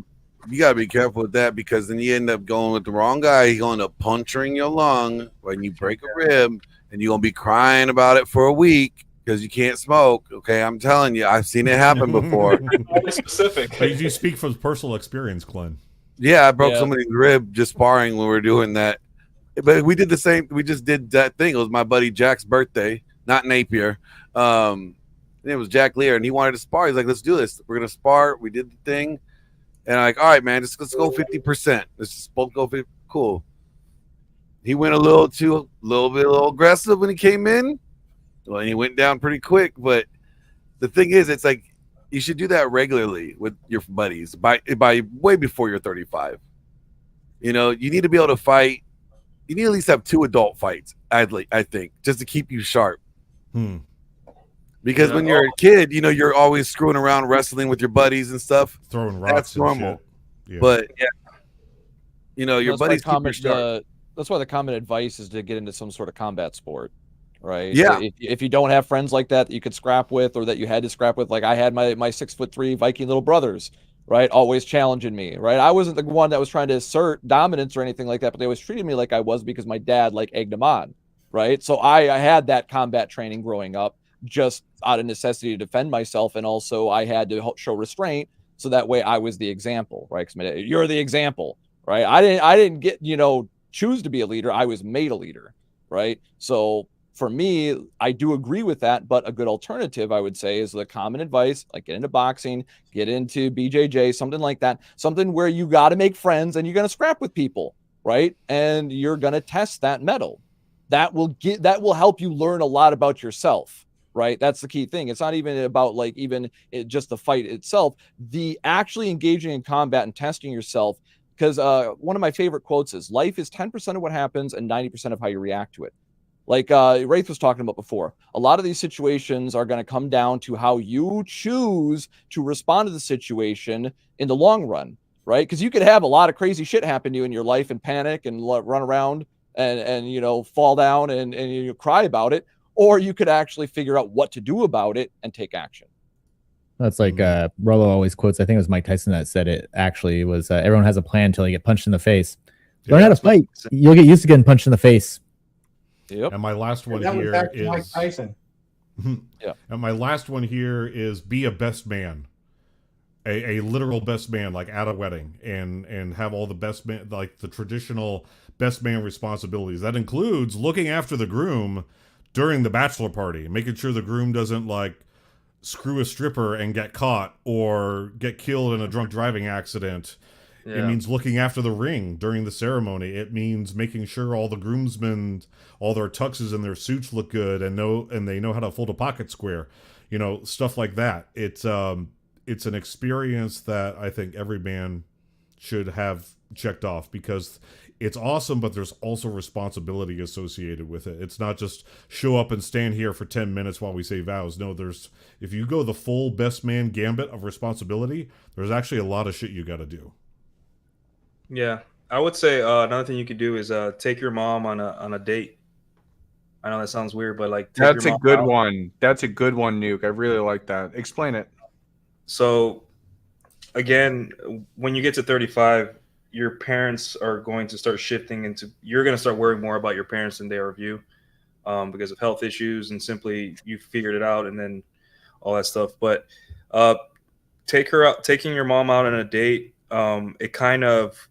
you gotta be careful with that, because then you end up going with the wrong guy. He's going to puncturing your lung when you break a rib, and you're gonna be crying about it for a week because you can't smoke. Okay, I'm telling you, I've seen it happen before. Specific. But you speak from personal experience, Glenn. Yeah, I broke somebody's rib just sparring when we were doing that. But we did the same. We just did that thing. It was my buddy Jack's birthday, not Napier. It was Jack Lear, and he wanted to spar. He's like, let's do this. We're going to spar. We did the thing. And I'm like, all right, man, let's go 50%. Let's just both go 50. Cool. He went a little aggressive when he came in. Well, and he went down pretty quick. But the thing is, it's like you should do that regularly with your buddies by way before you're 35. You know, you need to be able to fight. You need to at least have 2 adult fights, I think, just to keep you sharp. Because when you're a kid, you know, you're always screwing around, wrestling with your buddies and stuff. Throwing rocks. That's and normal. Shit. Yeah. But you know, your buddies keep you sharp. That's why the common advice is to get into some sort of combat sport, right? Yeah. If you don't have friends like that you could scrap with, or that you had to scrap with, like I had my 6'3" Viking little brothers, right? Always challenging me, right? I wasn't the one that was trying to assert dominance or anything like that, but they always treated me like I was because my dad like egged them on, right? So I had that combat training growing up, just out of necessity to defend myself, and also I had to show restraint, so that way I was the example, right? Because you're the example, right? I didn't get, choose to be a leader. I was made a leader, right? So for me, I do agree with that, but a good alternative, I would say, is the common advice, like get into boxing, get into BJJ, something like that, something where you got to make friends and you're going to scrap with people, right? And you're going to test that mettle. That will help you learn a lot about yourself, right? That's the key thing. It's not even about just the fight itself, the actually engaging in combat and testing yourself. Because one of my favorite quotes is, life is 10% of what happens and 90% of how you react to it. Like Wraith was talking about before, a lot of these situations are going to come down to how you choose to respond to the situation in the long run, right? Because you could have a lot of crazy shit happen to you in your life and panic and run around and fall down and you cry about it, or you could actually figure out what to do about it and take action. That's like Rollo always quotes. I think it was Mike Tyson that said it. Actually, was everyone has a plan until you get punched in the face. Learn how to fight. You'll get used to getting punched in the face. Yep. And my last one That was here back to is Mike Tyson. Yeah. And my last one here is be a best man, a literal best man, like at a wedding, and have all the best man, like the traditional best man responsibilities. That includes looking after the groom during the bachelor party, making sure the groom doesn't screw a stripper and get caught or get killed in a drunk driving accident. Yeah. It means looking after the ring during the ceremony. It means making sure all the groomsmen, all their tuxes and their suits look good and they know how to fold a pocket square, stuff like that. It's an experience that I think every man should have checked off, because it's awesome, but there's also responsibility associated with it. It's not just show up and stand here for 10 minutes while we say vows. No, if you go the full best man gambit of responsibility, there's actually a lot of shit you got to do. Yeah, I would say another thing you could do is take your mom on a date. I know that sounds weird, but that's a good one. That's a good one, Nuke. I really like that. Explain it. So, again, when you get to 35, your parents are going to start shifting into. You're going to start worrying more about your parents than they are of you, because of health issues and simply you figured it out and then all that stuff. But taking your mom out on a date. It kind of.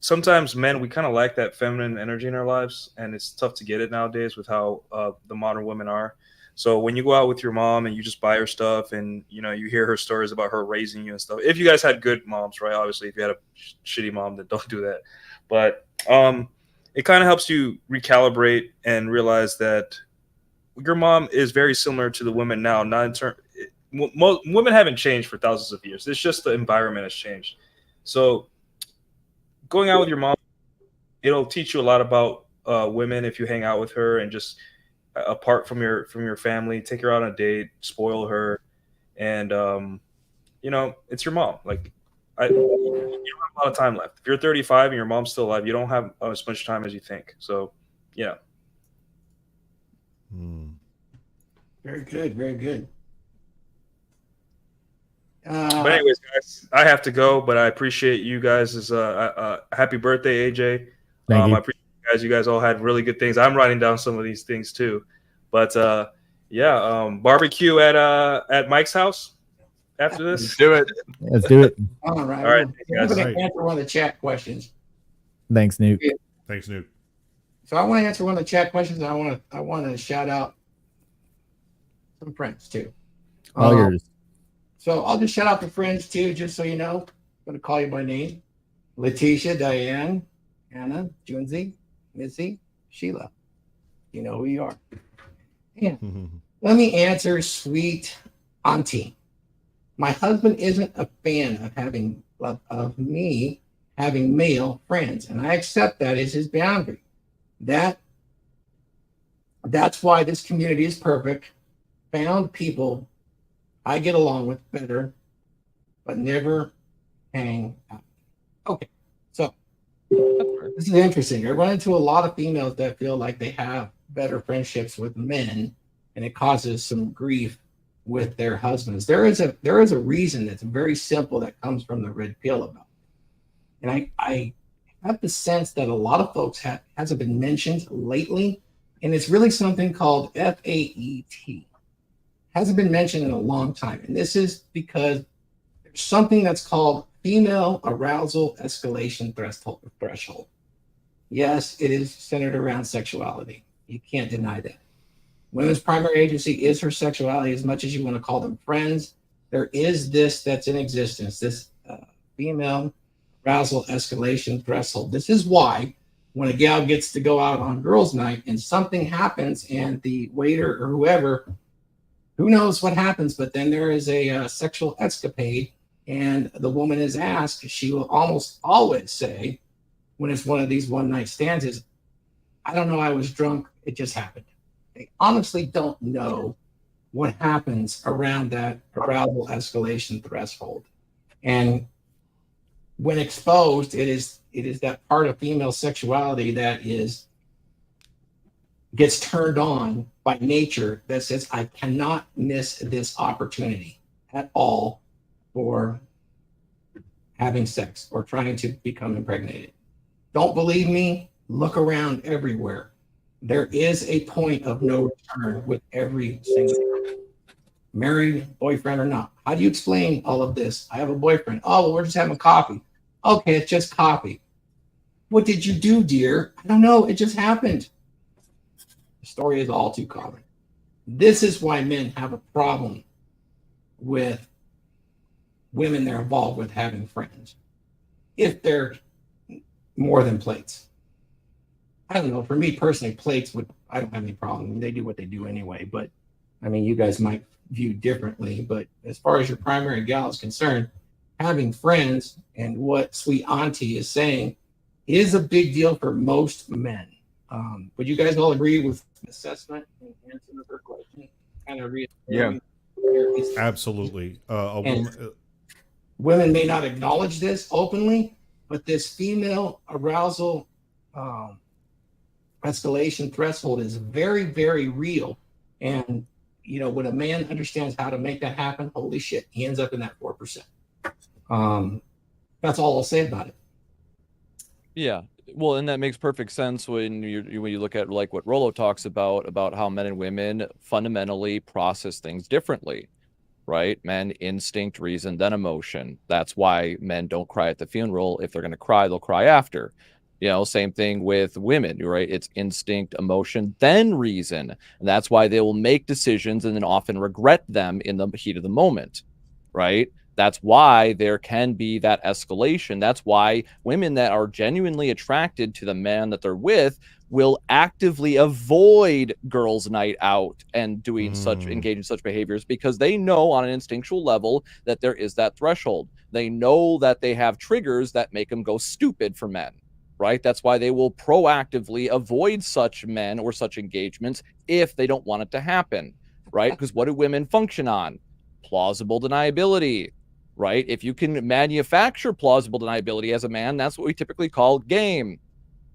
Sometimes men, we kind of lack that feminine energy in our lives, and it's tough to get it nowadays with how the modern women are. So when you go out with your mom and you just buy her stuff and, you hear her stories about her raising you and stuff, if you guys had good moms, right? Obviously, if you had a shitty mom, then don't do that. But it kind of helps you recalibrate and realize that your mom is very similar to the women now. Not in turn, women haven't changed for thousands of years. It's just the environment has changed. So going out with your mom, it'll teach you a lot about women if you hang out with her and just apart from your family, take her out on a date, spoil her, and it's your mom. You don't have a lot of time left. If you're 35 and your mom's still alive, you don't have as much time as you think. So, yeah. Very good. Very good. But anyways, guys, I have to go, but I appreciate you guys. Happy birthday, AJ. Thank you. I appreciate you guys. You guys all had really good things. I'm writing down some of these things too. But barbecue at Mike's house after this. Let's do it. Let's do it. All right. All right, I'm guys. going to answer one of the chat questions. Thanks, Nuke. Thanks, Nuke. So I want to answer one of the chat questions. I want to shout out some friends too. All yours. So I'll just shout out the friends too, just so you know. I'm going to call you by name. Letitia, Diane, Anna, Junzi, Missy, Sheila. You know who you are. And let me answer sweet auntie. My husband isn't a fan of me having male friends, and I accept that as his boundary. That's why this community is perfect, found people I get along with better, but never hang out. Okay, so this is interesting. I run into a lot of females that feel like they have better friendships with men, and it causes some grief with their husbands. There is a reason that's very simple that comes from the red pill about it. And I have the sense that a lot of folks hasn't been mentioned lately, and it's really something called FAET. Hasn't been mentioned in a long time, and this is because there's something that's called female arousal escalation threshold. Yes, it is centered around sexuality. You can't deny that. Women's primary agency is her sexuality, as much as you want to call them friends. There is this that's in existence, this female arousal escalation threshold. This is why when a gal gets to go out on girls' night and something happens and the waiter or whoever, who knows what happens, but then there is a sexual escapade and the woman is asked, she will almost always say, when it's one of these one night stands, is, I don't know, I was drunk, it just happened. They honestly don't know what happens around that arousal escalation threshold. And when exposed, it is that part of female sexuality that gets turned on by nature that says, I cannot miss this opportunity at all for having sex or trying to become impregnated. Don't believe me? Look around everywhere. There is a point of no return with every single married, boyfriend or not. How do you explain all of this? I have a boyfriend. Oh, well, we're just having coffee. Okay, it's just coffee. What did you do, dear? I don't know. It just happened. The story is all too common. This is why men have a problem with women they're involved with having friends, if they're more than plates. I don't know. For me personally, plates I don't have any problem. They do what they do anyway. But I mean, you guys might view differently. But as far as your primary gal is concerned, having friends and what Sweet Auntie is saying is a big deal for most men. Would you guys all agree with the assessment and answer her question? Kind of Yeah. Absolutely. Women may not acknowledge this openly, but this female arousal escalation threshold is very, very real. And, you know, when a man understands how to make that happen, holy shit, he ends up in that 4%. That's all I'll say about it. Yeah. Well, and that makes perfect sense when you look at like what Rollo talks about how men and women fundamentally process things differently, right? Men instinct, reason, then emotion. That's why men don't cry at the funeral. If they're going to cry, they'll cry after. You know, same thing with women, right? It's instinct, emotion, then reason. And that's why they will make decisions and then often regret them in the heat of the moment, right? That's why there can be that escalation. That's why women that are genuinely attracted to the man that they're with will actively avoid girls' night out and doing engage in such behaviors, because they know on an instinctual level that there is that threshold. They know that they have triggers that make them go stupid for men, right? That's why they will proactively avoid such men or such engagements if they don't want it to happen, right? Because what do women function on? Plausible deniability, right? If you can manufacture plausible deniability as a man, that's what we typically call game,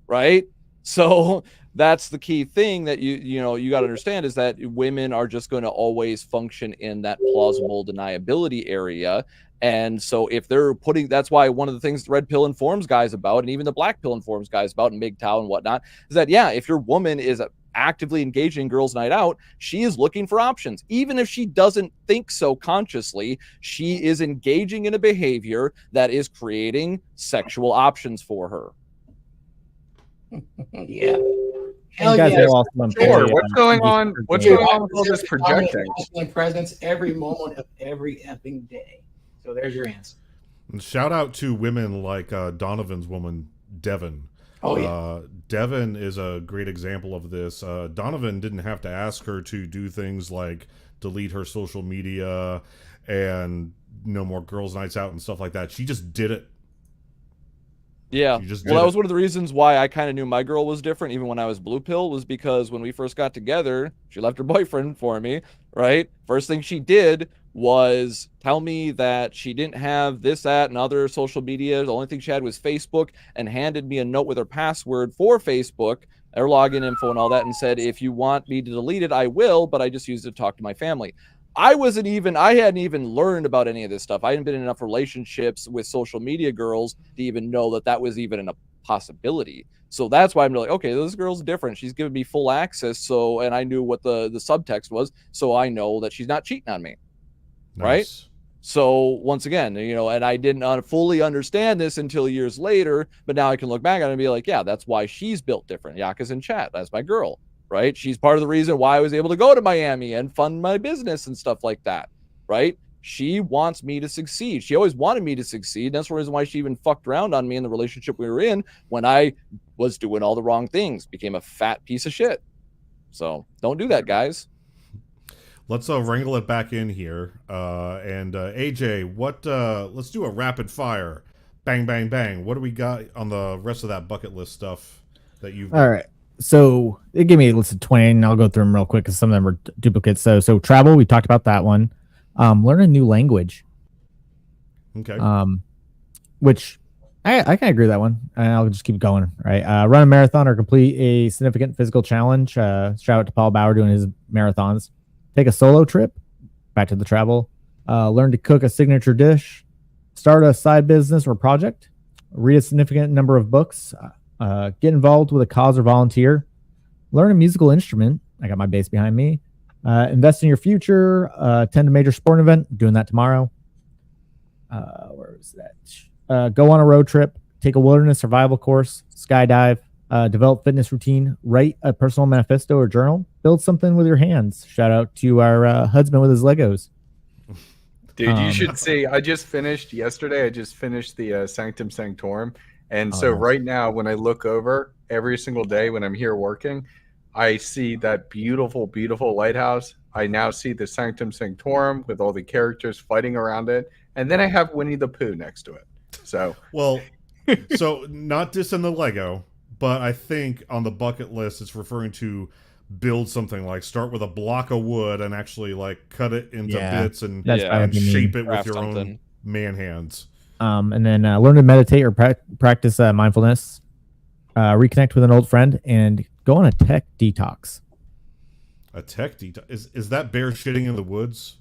right? So that's the key thing that you got to understand, is that women are just going to always function in that plausible deniability area. And so if they're that's why one of the things the red pill informs guys about, and even the black pill informs guys about in MGTOW and whatnot, is that, yeah, if your woman is actively engaging in girls' night out, she is looking for options. Even if she doesn't think so consciously, she is engaging in a behavior that is creating sexual options for her. Yeah. And guys are also Sure. What's going on? What's going on with all this projecting? Presence every moment of every effing day. So there's your answer. And shout out to women like Donovan's woman, Devin. Oh, yeah. Devin is a great example of this. Donovan didn't have to ask her to do things like delete her social media and no more girls' nights out and stuff like that. She just did it. Yeah. She just Well, did that was it. one of the reasons why I kind of knew my girl was different, even when I was blue pill, was because when we first got together, she left her boyfriend for me, right? First thing she did was tell me that she didn't have this, that, and other social media. The only thing she had was Facebook, and handed me a note with her password for Facebook, her login info, and all that, and said, if you want me to delete it, I will, but I just used it to talk to my family. I hadn't even learned about any of this stuff. I hadn't been in enough relationships with social media girls to even know that that was even a possibility. So that's why I'm like, okay, this girl's different. She's giving me full access. So, and I knew what the subtext was. So I know that she's not cheating on me. Right? Nice. So once again, and I didn't fully understand this until years later, but now I can look back on it and be like, yeah, that's why she's built different. Yaka's in chat. That's my girl. Right? She's part of the reason why I was able to go to Miami and fund my business and stuff like that. Right? She wants me to succeed. She always wanted me to succeed. That's the reason why she even fucked around on me in the relationship we were in when I was doing all the wrong things, became a fat piece of shit. So don't do that, guys. Let's wrangle it back in here. And AJ, let's do a rapid fire. Bang, bang, bang. What do we got on the rest of that bucket list stuff that you've got? All right. So it gave me a list of 20, and I'll go through them real quick because some of them are duplicates. So travel, we talked about that one. Learn a new language. Okay. Which I can agree with that one. And I'll just keep going. Right. Run a marathon or complete a significant physical challenge. Shout out to Paul Bauer doing his marathons. Take a solo trip. Back to the travel. Learn to cook a signature dish. Start a side business or project. Read a significant number of books. Get involved with a cause or volunteer. Learn a musical instrument. I got my bass behind me. Invest in your future. Attend a major sporting event. Doing that tomorrow. Where was that? Go on a road trip. Take a wilderness survival course. Skydive. Develop fitness routine. Write a personal manifesto or journal. Build something with your hands. Shout out to our husband with his Legos. Dude, you should see. I just finished the Sanctum Sanctorum. And so nice. right now, when I look over every single day when I'm here working, I see that beautiful, beautiful lighthouse. I now see the Sanctum Sanctorum with all the characters fighting around it. And then I have Winnie the Pooh next to it. So, well, so not just in the Lego, but I think on the bucket list, it's referring to build something, like start with a block of wood and actually like cut it into bits and shape it with your own man hands. And then learn to meditate or practice mindfulness, reconnect with an old friend, and go on a tech detox. A tech detox? Is that bear shitting in the woods?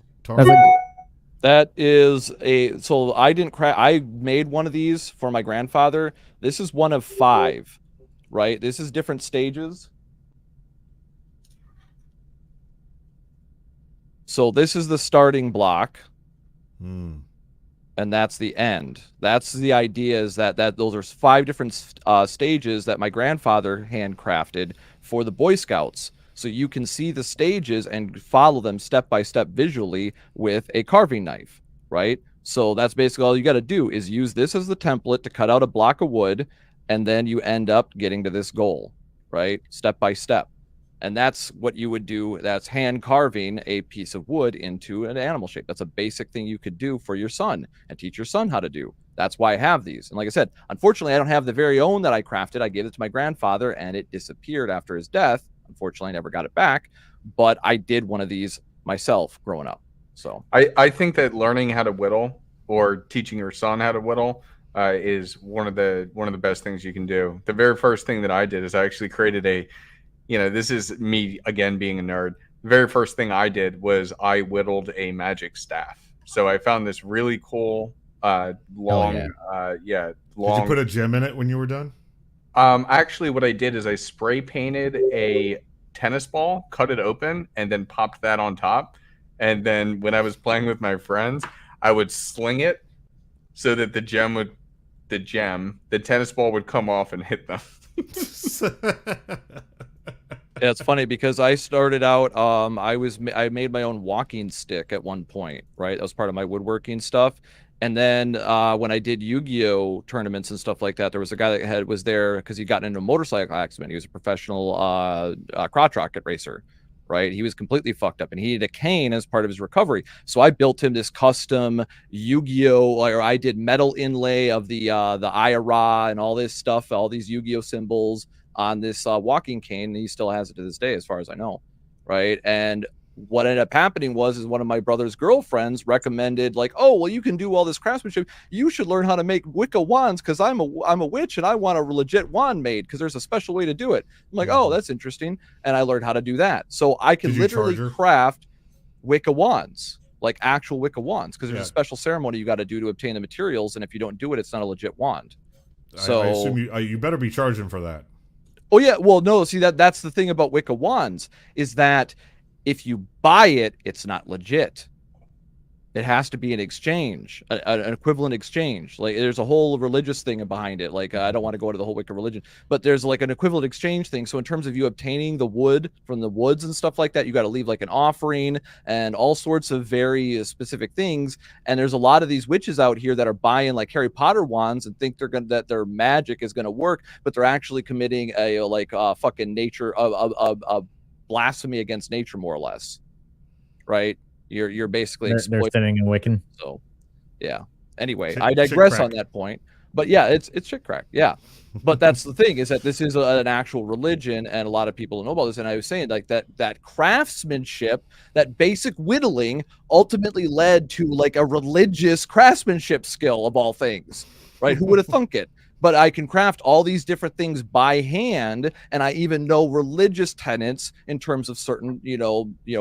That is so I made one of these for my grandfather. This is one of 5, right? This is different stages. So this is the starting block. And that's the end. That's the idea, is that those are 5 different stages that my grandfather handcrafted for the Boy Scouts. So you can see the stages and follow them step by step visually with a carving knife, right? So that's basically all you got to do, is use this as the template to cut out a block of wood, and then you end up getting to this goal, right? Step by step. And that's what you would do. That's hand carving a piece of wood into an animal shape. That's a basic thing you could do for your son and teach your son how to do. That's why I have these. And like I said, unfortunately, I don't have the very own that I crafted. I gave it to my grandfather and it disappeared after his death. Unfortunately, I never got it back. But I did one of these myself growing up. So I think that learning how to whittle or teaching your son how to whittle is one of the best things you can do. The very first thing that I did is I actually created this is me again being a nerd. The very first thing I did was I whittled a magic staff. So I found this really cool long. Did you put a gem in it when you were done? Actually, what I did is I spray painted a tennis ball, cut it open, and then popped that on top. And then when I was playing with my friends, I would sling it so that the tennis ball would come off and hit them. Yeah, it's funny because I started out, I made my own walking stick at one point, right? That was part of my woodworking stuff. And then when I did Yu-Gi-Oh tournaments and stuff like that, there was a guy that was there because he got into a motorcycle accident. He was a professional crotch rocket racer. right? He was completely fucked up and he needed a cane as part of his recovery. So I built him this custom Yu-Gi-Oh, or I did metal inlay of the IRA and all this stuff, all these Yu-Gi-Oh symbols on this walking cane. And he still has it to this day, as far as I know, right? And what ended up happening was one of my brother's girlfriends recommended, like, oh, well, you can do all this craftsmanship. You should learn how to make Wicca wands because I'm a witch and I want a legit wand made because there's a special way to do it. I'm like, oh, that's interesting. And I learned how to do that. So I can literally craft Wicca wands, like actual Wicca wands, because there's a special ceremony you got to do to obtain the materials. And if you don't do it, it's not a legit wand. So I assume you better be charging for that. Oh, yeah. Well, no, see, that's the thing about Wicca wands is that if you buy it, it's not legit. It has to be an exchange, an equivalent exchange. Like there's a whole religious thing behind it. Like I don't want to go into the whole Wicca religion, but there's like an equivalent exchange thing. So in terms of you obtaining the wood from the woods and stuff like that, you got to leave like an offering and all sorts of very specific things. And there's a lot of these witches out here that are buying like Harry Potter wands and think that their magic is going to work, but they're actually committing a fucking nature of blasphemy against nature, more or less, right? You're basically they're sinning and Wiccan. So yeah, anyway, I digress on that point, but yeah, it's shit crack. Yeah, but that's the thing, is that this is an actual religion and a lot of people know about this. And I was saying like that craftsmanship, that basic whittling ultimately led to like a religious craftsmanship skill of all things, right? Who would have thunk it? But I can craft all these different things by hand, and I even know religious tenets in terms of certain,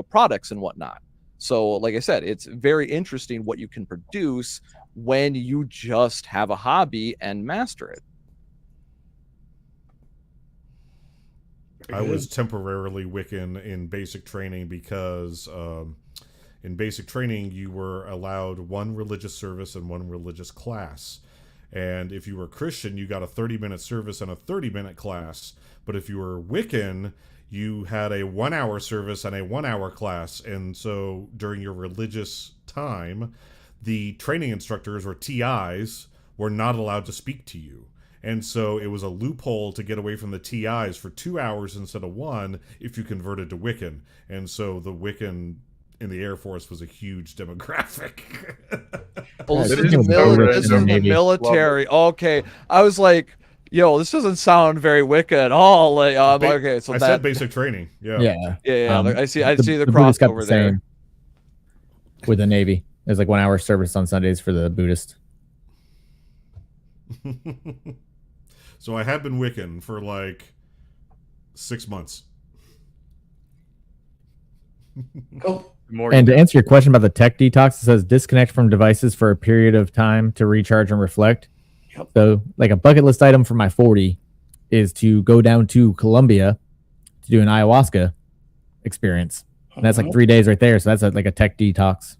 products and whatnot. So, like I said, it's very interesting what you can produce when you just have a hobby and master it. I was temporarily Wiccan in basic training because in basic training you were allowed one religious service and one religious class. And if you were Christian, you got a 30-minute service and a 30-minute class. But if you were Wiccan, you had a 1-hour service and a 1-hour class. And so during your religious time, the training instructors, or TIs, were not allowed to speak to you. And so it was a loophole to get away from the TIs for 2 hours instead of 1 if you converted to Wiccan. And so the Wiccan in the Air Force was a huge demographic. Well, this is the military. Okay. I was like, yo, this doesn't sound very Wicca at all. Like, okay, so I said basic training. Yeah. I see the crossover there. With the Navy. There's like 1-hour service on Sundays for the Buddhist. So I have been Wiccan for like 6 months. Cool. And to answer your question about the tech detox, it says disconnect from devices for a period of time to recharge and reflect. Yep. So like a bucket list item for my 40 is to go down to Colombia to do an ayahuasca experience. And that's like 3 days right there. So that's like a tech detox.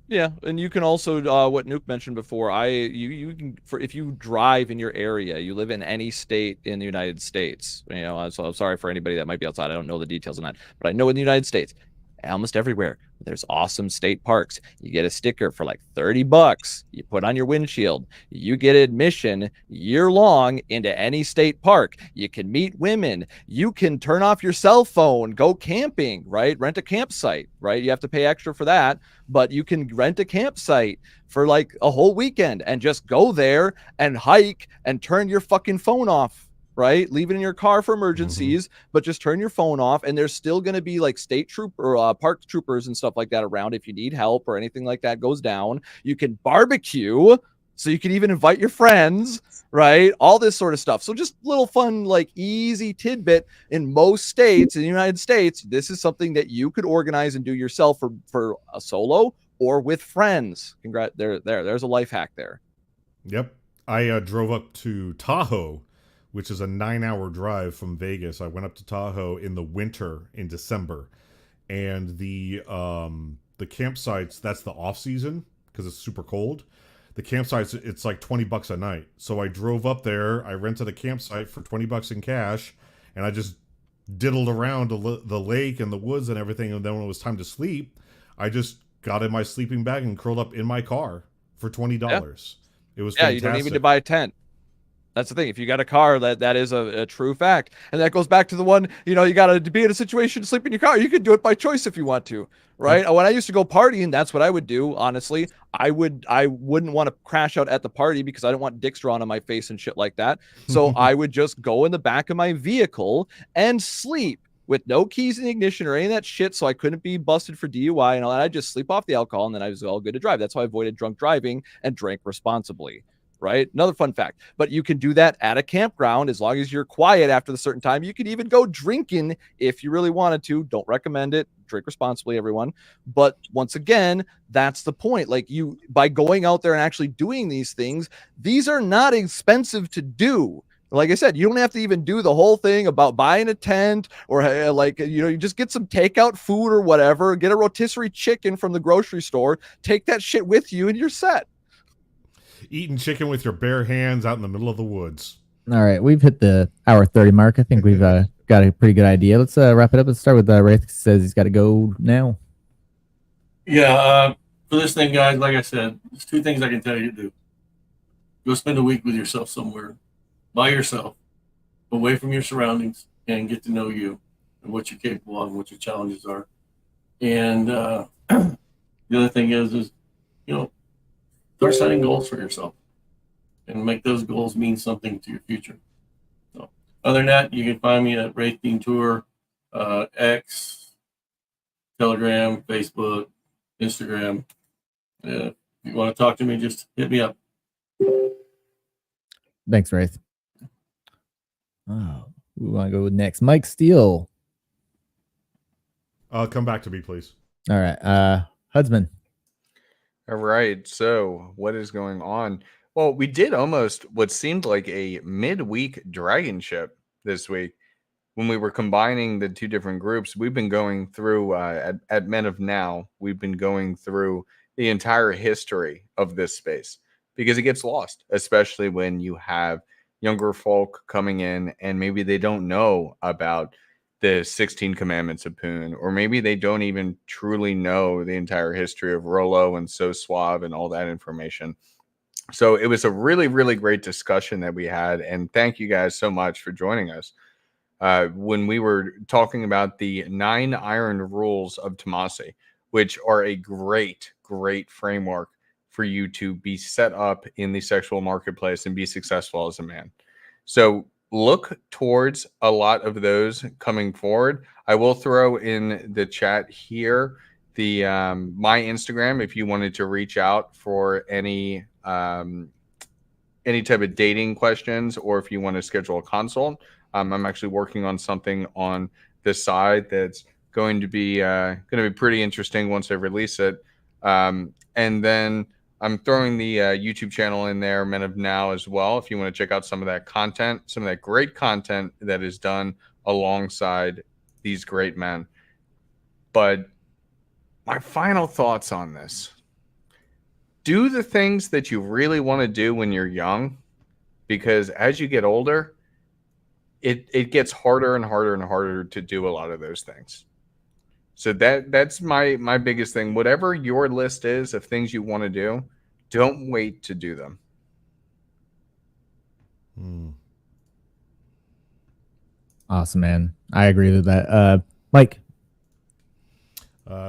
Yeah, and you can also what Nuke mentioned before. You can, if you drive in your area, you live in any state in the United States. So I'm sorry for anybody that might be outside. I don't know the details on that, but I know in the United States, almost everywhere, there's awesome state parks. You get a sticker for like $30. You put on your windshield. You get admission year long into any state park. You can meet women. You can turn off your cell phone, go camping, right? Rent a campsite, right? You have to pay extra for that, but you can rent a campsite for like a whole weekend and just go there and hike and turn your fucking phone off. Right? Leave it in your car for emergencies, but just turn your phone off. And there's still going to be like state park troopers and stuff like that around if you need help or anything like that goes down. You can barbecue, so you can even invite your friends, right? All this sort of stuff. So just little fun, like easy tidbit in most states in the United States. This is something that you could organize and do yourself for a solo or with friends. There's a life hack there. Yep. I drove up to Tahoe, which is a 9-hour drive from Vegas. I went up to Tahoe in the winter in December, and the campsites, that's the off season because it's super cold. The campsites, it's like $20 a night. So I drove up there. I rented a campsite for $20 in cash, and I just diddled around the lake and the woods and everything. And then when it was time to sleep, I just got in my sleeping bag and curled up in my car for $20. It was fantastic. You don't even need to buy a tent. That's the thing. If you got a car, that is a true fact. And that goes back to the one, you got to be in a situation to sleep in your car. You can do it by choice if you want to, right? When I used to go partying, that's what I would do. Honestly, I wouldn't want to crash out at the party because I didn't want dicks drawn on my face and shit like that. So I would just go in the back of my vehicle and sleep with no keys in the ignition or any of that shit, so I couldn't be busted for DUI and all that. I just sleep off the alcohol and then I was all good to drive. That's how I avoided drunk driving and drank responsibly. Right? Another fun fact, but you can do that at a campground as long as you're quiet after the certain time. You could even go drinking if you really wanted to. Don't recommend it. Drink responsibly, everyone. But once again, that's the point. Like, by going out there and actually doing these things, these are not expensive to do. Like I said, you don't have to even do the whole thing about buying a tent or you just get some takeout food or whatever, get a rotisserie chicken from the grocery store, take that shit with you and you're set. Eating chicken with your bare hands out in the middle of the woods. All right, we've hit the hour 30 mark. I think we've got a pretty good idea. Let's wrap it up. Let's start with Wraith. Says he's got to go now. Yeah, for this thing, guys, like I said, there's two things I can tell you to do. Go spend a week with yourself somewhere, by yourself, away from your surroundings, and get to know you and what you're capable of and what your challenges are. And the other thing is start setting goals for yourself and make those goals mean something to your future. So, other than that, you can find me at Wraith Team Tour, X, Telegram, Facebook, Instagram. If you want to talk to me, just hit me up. Thanks, Wraith. Oh, we want to go next. Mike Steele. Come back to me, please. All right. Hudsman. All right. So what is going on? Well, we did almost what seemed like a midweek DragonShip this week. When we were combining the two different groups, we've been going through at Men of Now, we've been going through the entire history of this space because it gets lost, especially when you have younger folk coming in and maybe they don't know about the 16 commandments of Poon, or maybe they don't even truly know the entire history of Rolo and So Suave and all that information. So it was a really, really great discussion that we had. And thank you guys so much for joining us. When we were talking about the 9 iron rules of Tomasi, which are a great, great framework for you to be set up in the sexual marketplace and be successful as a man. So look towards a lot of those coming forward. I will throw in the chat here the my Instagram if you wanted to reach out for any type of dating questions, or if you want to schedule a consult. I'm actually working on something on this side that's going to be pretty interesting once I release it. And then I'm throwing the YouTube channel in there, Men of Now, as well, if you want to check out some of that content, some of that great content that is done alongside these great men. But my final thoughts on this: do the things that you really want to do when you're young, because as you get older, it gets harder and harder and harder to do a lot of those things. So that's my biggest thing. Whatever your list is of things you want to do, don't wait to do them. Awesome, man. I agree with that. Mike.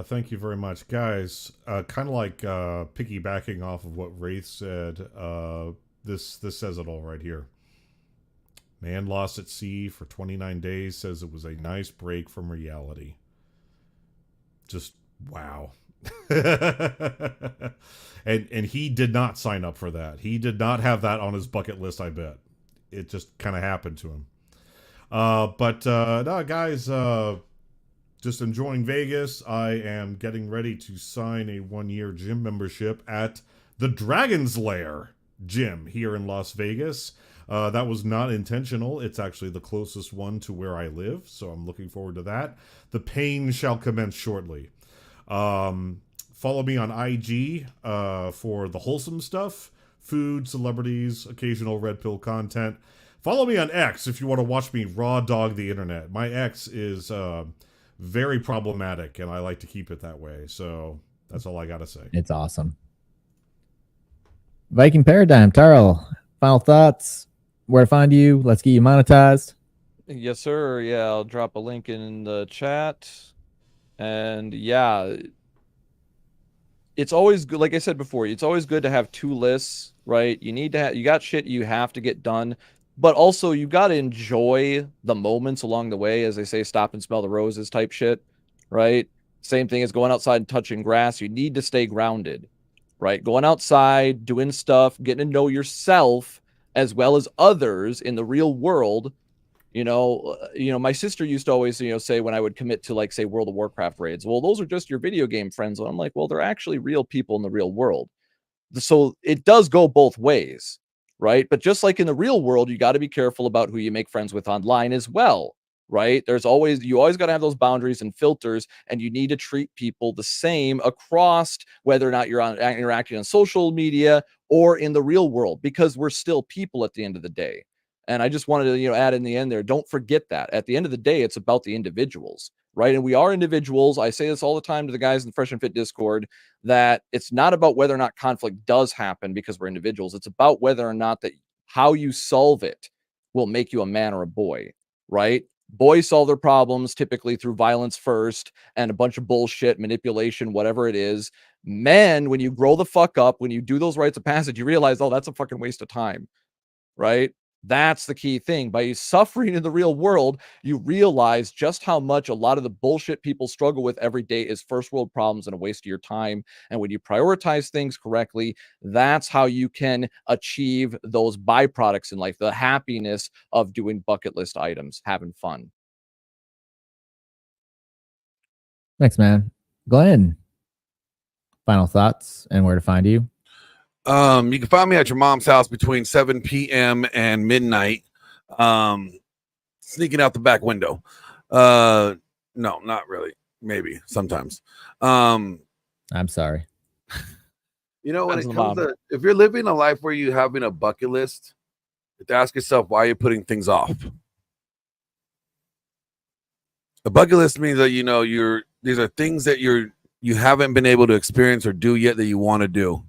Thank you very much, guys. Kind of like piggybacking off of what Wraith said. This says it all right here. Man lost at sea for 29 days, says it was a nice break from reality. Just wow. and he did not sign up for that. He did not have that on his bucket list, I bet. It just kind of happened to him. But no, guys, just enjoying Vegas. I am getting ready to sign a 1-year gym membership at the Dragon's Lair gym here in Las Vegas. That was not intentional. It's actually the closest one to where I live, so I'm looking forward to that. The pain shall commence shortly. Follow me on IG for the wholesome stuff, food, celebrities, occasional red pill content. Follow me on X if you want to watch me raw dog the internet. My X is very problematic, and I like to keep it that way. So that's all I got to say. It's awesome. Viking Paradigm, Tarl, final thoughts? where to find you. Let's get you monetized. Yes, sir. Yeah, I'll drop a link in the chat. And yeah, it's always good. Like I said before, it's always good to have two lists, right? You need to have, you got shit you have to get done, but also you got to enjoy the moments along the way. As they say, stop and smell the roses type shit, right? Same thing as going outside and touching grass. You need to stay grounded, right? Going outside, doing stuff, getting to know yourself as well as others in the real world. My sister used to always, say when I would commit to, like, say, World of Warcraft raids, well, those are just your video game friends. And I'm like, well, they're actually real people in the real world. So it does go both ways, right? But just like in the real world, you got to be careful about who you make friends with online as well, right? You always got to have those boundaries and filters, and you need to treat people the same across whether or not you're interacting on social media or in the real world, because we're still people at the end of the day. And I just wanted to, add in the end there, don't forget that at the end of the day, it's about the individuals, right? And we are individuals. I say this all the time to the guys in the Fresh and Fit Discord, that it's not about whether or not conflict does happen because we're individuals. It's about whether or not that how you solve it will make you a man or a boy, right? Boys solve their problems typically through violence first and a bunch of bullshit, manipulation, whatever it is. Men, when you grow the fuck up, when you do those rites of passage, you realize, oh, that's a fucking waste of time, right? That's the key thing. By suffering in the real world, you realize just how much a lot of the bullshit people struggle with every day is first world problems and a waste of your time. And when you prioritize things correctly, that's how you can achieve those byproducts in life, the happiness of doing bucket list items, having fun. Thanks, man. Glenn, final thoughts and where to find you. You can find me at your mom's house between 7 p.m. and midnight, sneaking out the back window. No, not really. Maybe sometimes. I'm sorry. When it comes to, if you're living a life where you're having a bucket list, you have to ask yourself why you're putting things off. A bucket list means that these are things that you haven't been able to experience or do yet that you want to do.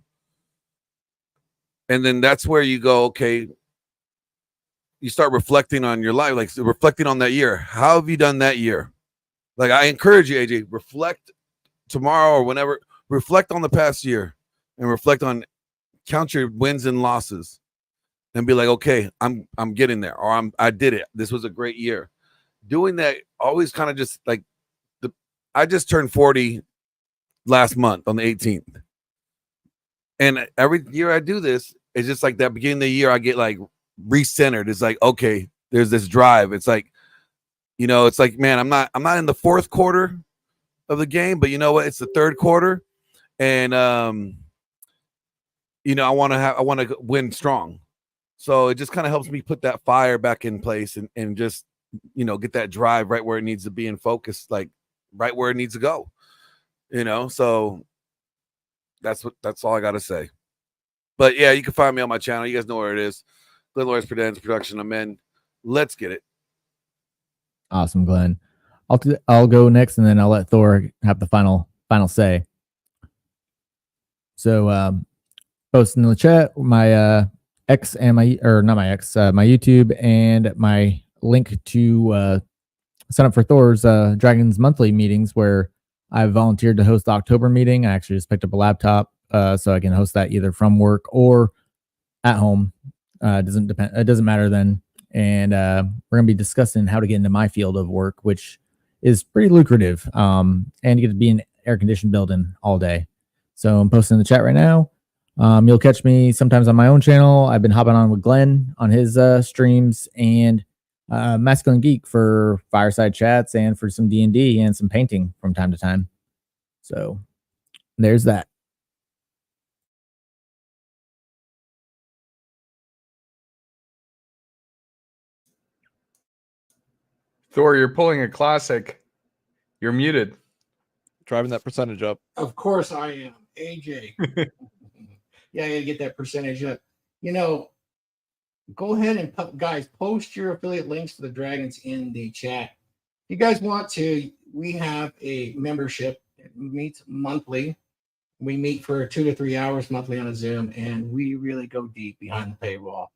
And then that's where you go, okay, you start reflecting on your life, like reflecting on that year. How have you done that year? Like, I encourage you, AJ, reflect tomorrow or whenever, reflect on the past year and count your wins and losses and be like, okay, I'm getting there, or I did it. This was a great year. Doing that always kind of just like I just turned 40 last month on the 18th. And every year I do this, it's just like that beginning of the year, I get like recentered. It's like, okay, there's this drive. It's like, it's like, man, I'm not in the fourth quarter of the game, but you know what? It's the third quarter. And, I want to win strong. So it just kind of helps me put that fire back in place and just, get that drive right where it needs to be and focus, like right where it needs to go, so that's all I got to say. But yeah, you can find me on my channel. You guys know where it is. Glenn Lawrence Presents Production of Men. Let's get it. Awesome, Glenn. I'll go next, and then I'll let Thor have the final say. So, posting in the chat my X and my YouTube and my link to sign up for Thor's Dragons monthly meetings, where I volunteered to host the October meeting. I actually just picked up a laptop so I can host that either from work or at home. It doesn't matter then. And we're gonna be discussing how to get into my field of work, which is pretty lucrative. And you get to be in air conditioned building all day. So I'm posting in the chat right now. You'll catch me sometimes on my own channel. I've been hopping on with Glenn on his streams, and Masculine Geek for fireside chats and for some D&D and some painting from time to time. So there's that. Thor, you're pulling a classic. You're muted. Driving that percentage up. Of course I am. AJ. Yeah, I got to get that percentage up. Go ahead and guys, post your affiliate links to the Dragons in the chat. If you guys want to, we have a membership. It meets monthly. We meet for 2 to 3 hours monthly on a Zoom, and we really go deep behind the paywall.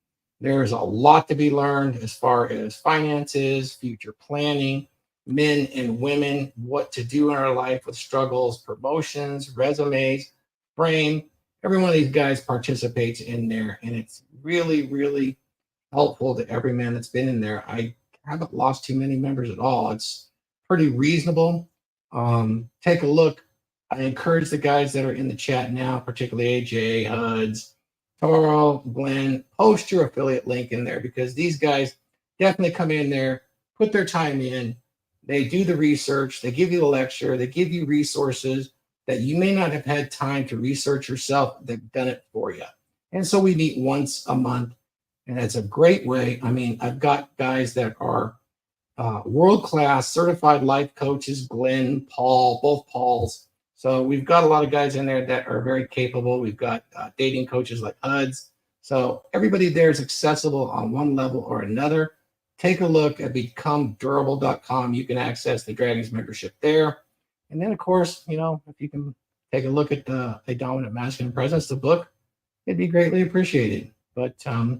There's a lot to be learned as far as finances, future planning, men and women, what to do in our life with struggles, promotions, resumes, frame. Every one of these guys participates in there, and it's really, really helpful to every man that's been in there. I haven't lost too many members at all. It's pretty reasonable. Take a look. I encourage the guys that are in the chat now, particularly AJ, Huds, Toro, Glenn, post your affiliate link in there, because these guys definitely come in there, put their time in. They do the research. They give you the lecture. They give you resources that you may not have had time to research yourself. They've done it for you. And so we meet once a month, and it's a great way. I mean, I've got guys that are world-class certified life coaches, Glenn, Paul, both Pauls. So we've got a lot of guys in there that are very capable. We've got dating coaches like Huds. So everybody there is accessible on one level or another. Take a look at becomedurable.com. You can access the Dragons membership there. And then, of course, you know, if you can take a look at A Dominant Masculine Presence, the book, it'd be greatly appreciated. But I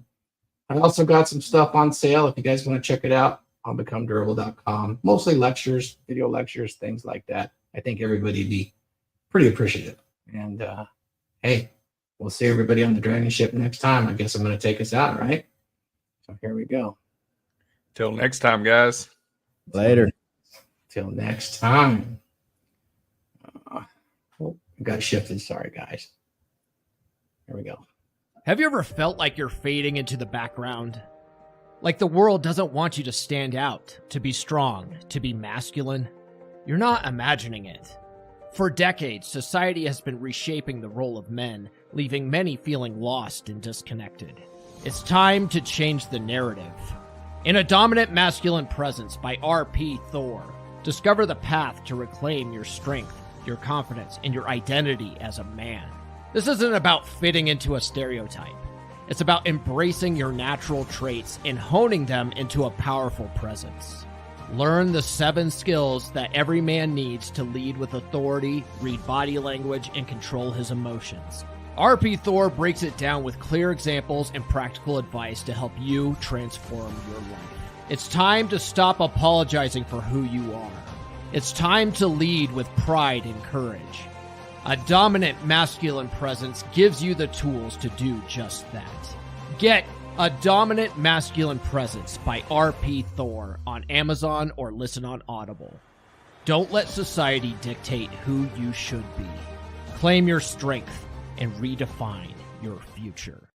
also got some stuff on sale if you guys want to check it out on becomedurable.com. Mostly lectures, video lectures, things like that. I think everybody would be pretty appreciative. And hey, we'll see everybody on the DragonShip next time. I guess I'm going to take us out, right? So here we go. Till next time, guys. Later. Till next time. Oh, I got shifted. Sorry, guys. Here we go. Have you ever felt like you're fading into the background? Like the world doesn't want you to stand out, to be strong, to be masculine? You're not imagining it. For decades, society has been reshaping the role of men, leaving many feeling lost and disconnected. It's time to change the narrative. In A Dominant Masculine Presence by R.P. Thor, discover the path to reclaim your strength, your confidence, and your identity as a man. This isn't about fitting into a stereotype. It's about embracing your natural traits and honing them into a powerful presence. Learn the 7 skills that every man needs to lead with authority, read body language, and control his emotions. R.P. Thor breaks it down with clear examples and practical advice to help you transform your life. It's time to stop apologizing for who you are. It's time to lead with pride and courage. A Dominant Masculine Presence gives you the tools to do just that. Get A Dominant Masculine Presence by R.P. Thor on Amazon or listen on Audible. Don't let society dictate who you should be. Claim your strength and redefine your future.